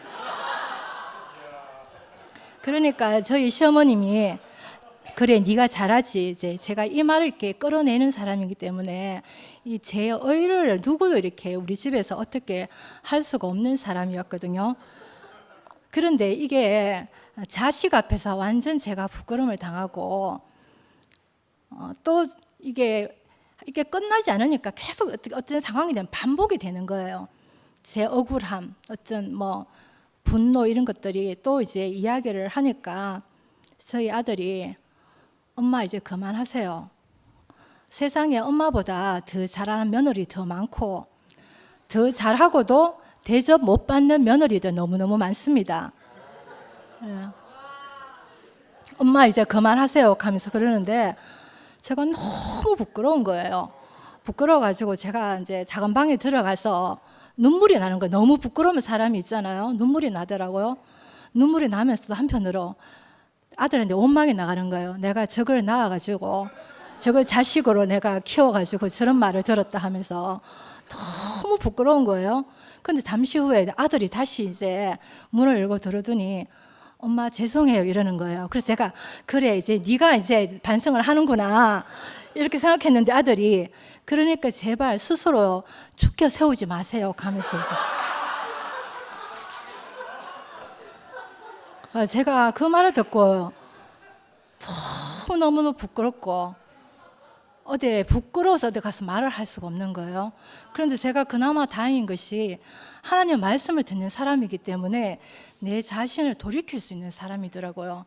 그러니까 저희 시어머님이 그래 네가 잘하지. 이제 제가 이 말을 이렇게 끌어내는 사람이기 때문에 이 제 의를 누구도 이렇게 우리 집에서 어떻게 할 수가 없는 사람이었거든요. 그런데 이게 자식 앞에서 완전 제가 부끄러움을 당하고 또 이게 끝나지 않으니까 계속 어떤 상황이 되면 반복이 되는 거예요. 제 억울함, 어떤 분노 이런 것들이 또 이제 이야기를 하니까 저희 아들이 엄마 이제 그만하세요. 세상에 엄마보다 더 잘하는 며느리 더 많고 더 잘하고도 대접 못 받는 며느리들 너무너무 많습니다. 엄마 이제 그만하세요 하면서 그러는데 제가 너무 부끄러운 거예요. 부끄러워가지고 제가 이제 작은 방에 들어가서 눈물이 나는 거예요. 너무 부끄러운 사람이 있잖아요. 눈물이 나더라고요. 눈물이 나면서도 한편으로 아들한테 원망이 나가는 거예요. 내가 저걸 낳아가지고 저걸 자식으로 내가 키워가지고 저런 말을 들었다 하면서 너무 부끄러운 거예요. 근데 잠시 후에 아들이 다시 이제 문을 열고 들어오더니 엄마 죄송해요 이러는 거예요. 그래서 제가 그래 이제 네가 이제 반성을 하는구나 이렇게 생각했는데 아들이 그러니까 제발 스스로 죽여 세우지 마세요 하면서 제가 그 말을 듣고 너무너무 부끄럽고 부끄러워서 어디 가서 말을 할 수가 없는 거예요. 그런데 제가 그나마 다행인 것이 하나님의 말씀을 듣는 사람이기 때문에 내 자신을 돌이킬 수 있는 사람이더라고요.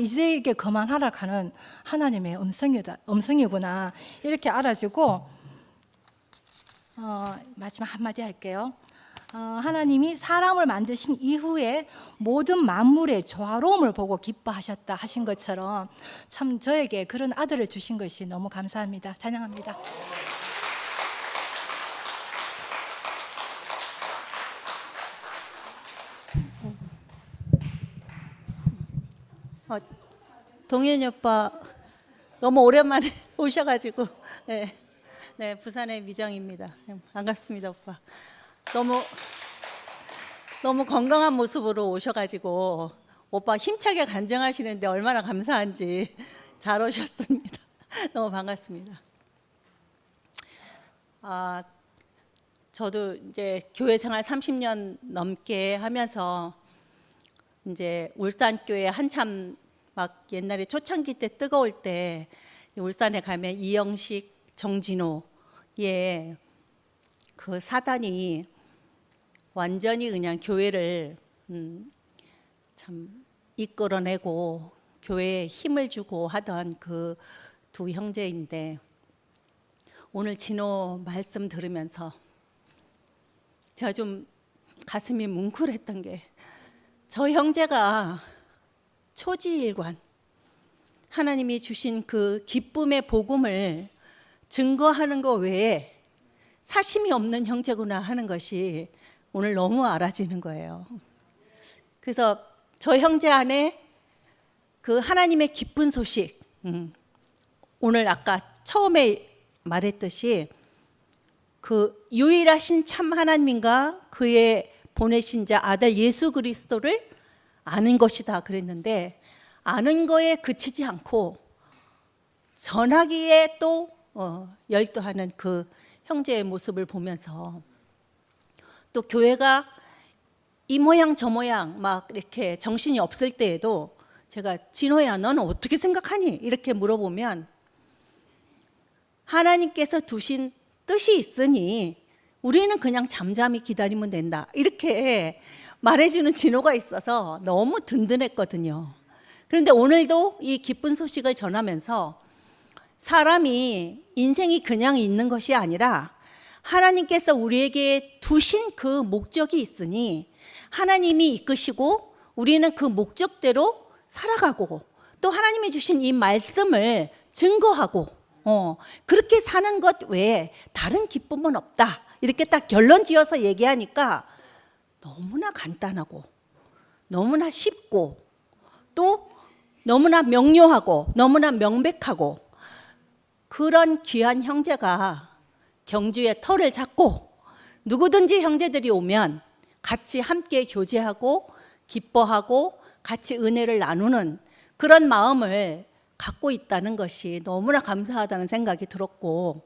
이제 이게 그만하라 하는 하나님의 음성이구나 이렇게 알아지고 마지막 한마디 할게요. 하나님이 사람을 만드신 이후에 모든 만물의 조화로움을 보고 기뻐하셨다 하신 것처럼 참 저에게 그런 아들을 주신 것이 너무 감사합니다. 찬양합니다. 동현이 오빠 너무 오랜만에 오셔가지고 네, 부산의 미정입니다. 반갑습니다, 오빠. 너무 건강한 모습으로 오셔가지고 오빠 힘차게 간증하시는데 얼마나 감사한지 잘 오셨습니다. 너무 반갑습니다. 저도 이제 교회 생활 30년 넘게 하면서 이제 울산 교회 한참 막 옛날에 초창기 때 뜨거울 때 울산에 가면 이영식, 정진호의 그 사단이 완전히 그냥 교회를 참 이끌어내고 교회에 힘을 주고 하던 그 두 형제인데 오늘 진호 말씀 들으면서 제가 좀 가슴이 뭉클했던 게 저 형제가 초지일관 하나님이 주신 그 기쁨의 복음을 증거하는 것 외에 사심이 없는 형제구나 하는 것이 오늘 너무 알아지는 거예요. 그래서 저 형제 안에 그 하나님의 기쁜 소식, 오늘 아까 처음에 말했듯이 그 유일하신 참 하나님과 그의 보내신 자 아들 예수 그리스도를 아는 것이다 그랬는데, 아는 거에 그치지 않고 전하기에 또 열도하는 그 형제의 모습을 보면서, 또 교회가 이 모양 저 모양 막 이렇게 정신이 없을 때에도 제가 진호야 너는 어떻게 생각하니? 이렇게 물어보면 하나님께서 두신 뜻이 있으니 우리는 그냥 잠잠히 기다리면 된다 이렇게 말해주는 진호가 있어서 너무 든든했거든요. 그런데 오늘도 이 기쁜 소식을 전하면서 사람이 인생이 그냥 있는 것이 아니라 하나님께서 우리에게 두신 그 목적이 있으니 하나님이 이끄시고 우리는 그 목적대로 살아가고 또 하나님이 주신 이 말씀을 증거하고 그렇게 사는 것 외에 다른 기쁨은 없다. 이렇게 딱 결론 지어서 얘기하니까 너무나 간단하고 너무나 쉽고 또 너무나 명료하고 너무나 명백하고, 그런 귀한 형제가 경주에 터를 잡고 누구든지 형제들이 오면 같이 함께 교제하고 기뻐하고 같이 은혜를 나누는 그런 마음을 갖고 있다는 것이 너무나 감사하다는 생각이 들었고,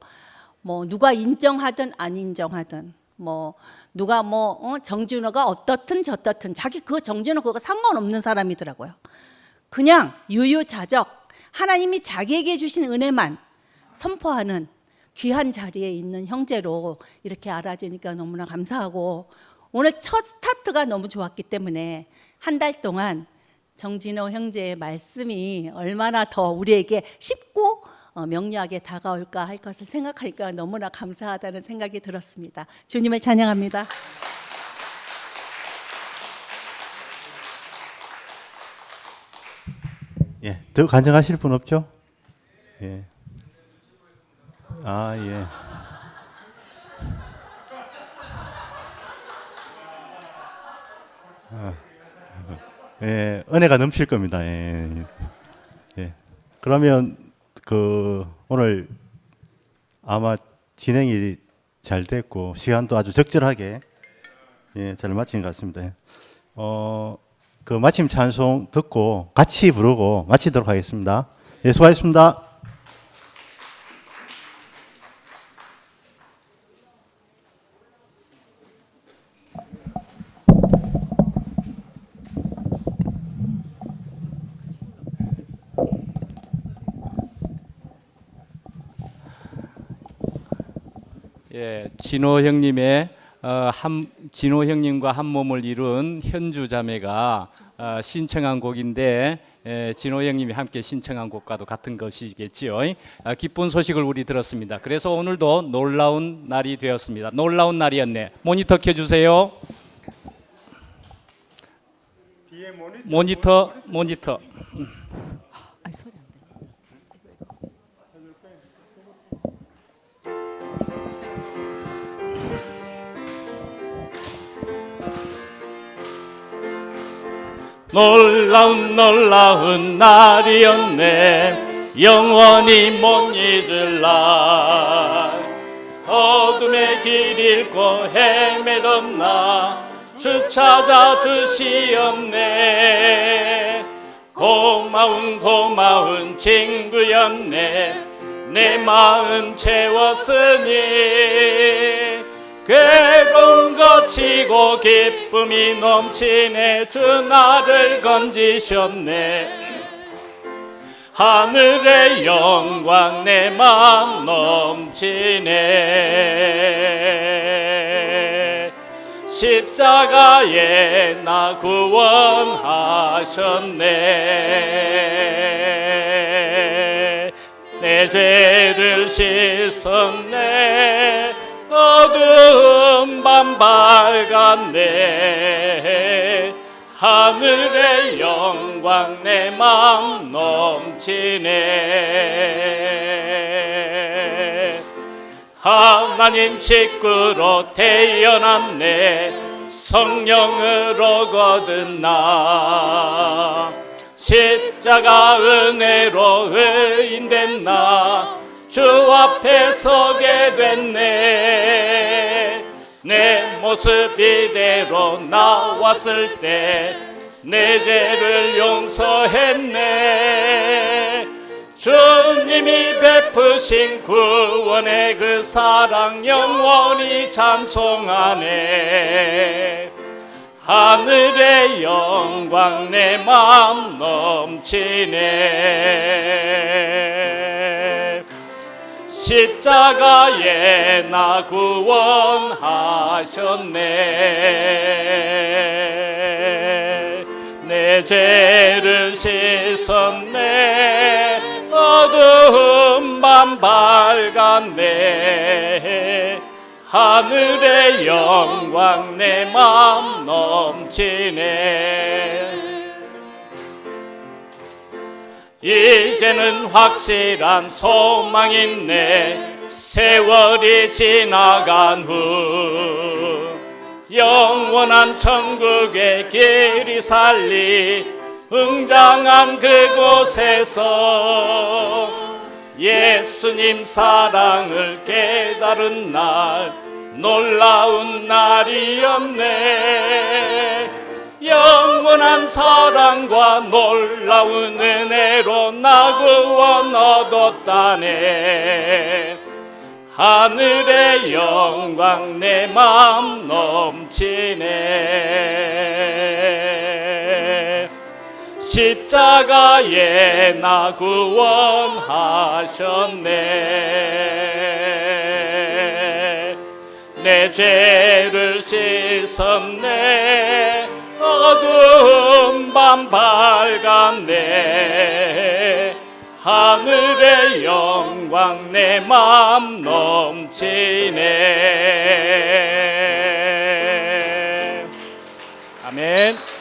뭐 누가 인정하든 안 인정하든 뭐 누가 정진호가 어떻든 저떻든 자기 그 정진호 그거 상관없는 사람이더라고요. 그냥 유유자적 하나님이 자기에게 주신 은혜만 선포하는 귀한 자리에 있는 형제로 이렇게 알아지니까 너무나 감사하고, 오늘 첫 스타트가 너무 좋았기 때문에 한 달 동안 정진호 형제의 말씀이 얼마나 더 우리에게 쉽고 명료하게 다가올까 할 것을 생각하니까 너무나 감사하다는 생각이 들었습니다. 주님을 찬양합니다. 예, 더 간증하실 분 없죠? 예. 아, 예. 예, 은혜가 넘칠 겁니다. 예. 예. 그러면 오늘 아마 진행이 잘 됐고 시간도 아주 적절하게 잘 마친 것 같습니다. 그 마침 찬송 듣고 같이 부르고 마치도록 하겠습니다. 예, 수고하셨습니다. 예, 진호 형님의 진호 형님과 한 몸을 이룬 현주 자매가 신청한 곡인데, 진호 형님이 함께 신청한 곡과도 같은 것이겠지요. 기쁜 소식을 우리 들었습니다. 그래서 오늘도 놀라운 날이 되었습니다. 놀라운 날이었네. 모니터 켜주세요. 모니터. 놀라운 날이었네. 영원히 못 잊을 날. 어둠의 길 잃고 헤매던 나 주 찾아 주시었네. 고마운 친구였네. 내 마음 채웠으니 괴로움 거치고 기쁨이 넘치네. 주 나를 건지셨네. 하늘의 영광 내 맘 넘치네. 십자가에 나 구원하셨네. 내 죄를 씻었네. 어두운 밤 밝았네. 하늘의 영광 내 맘 넘치네. 하나님 식구로 태어났네. 성령으로 거듭 나 십자가 은혜로 의인된 나 주 앞에 서게 됐네. 내 모습 이대로 나왔을 때 내 죄를 용서했네. 주님이 베푸신 구원의 그 사랑 영원히 찬송하네. 하늘의 영광 내 맘 넘치네. 십자가에 나 구원하셨네. 내 죄를 씻었네. 어두운 밤 밝았네. 하늘의 영광 내 맘 넘치네. 이제는 확실한 소망 있네. 세월이 지나간 후 영원한 천국의 길이 살리 웅장한 그곳에서 예수님 사랑을 깨달은 날 놀라운 날이었네. 영원한 사랑과 놀라운 은혜로 나 구원 얻었다네. 하늘의 영광 내 맘 넘치네. 십자가에 나 구원하셨네. 내 죄를 씻었네. 어두운 밤 밝았네. 하늘의 영광 내 맘 넘치네. 아멘.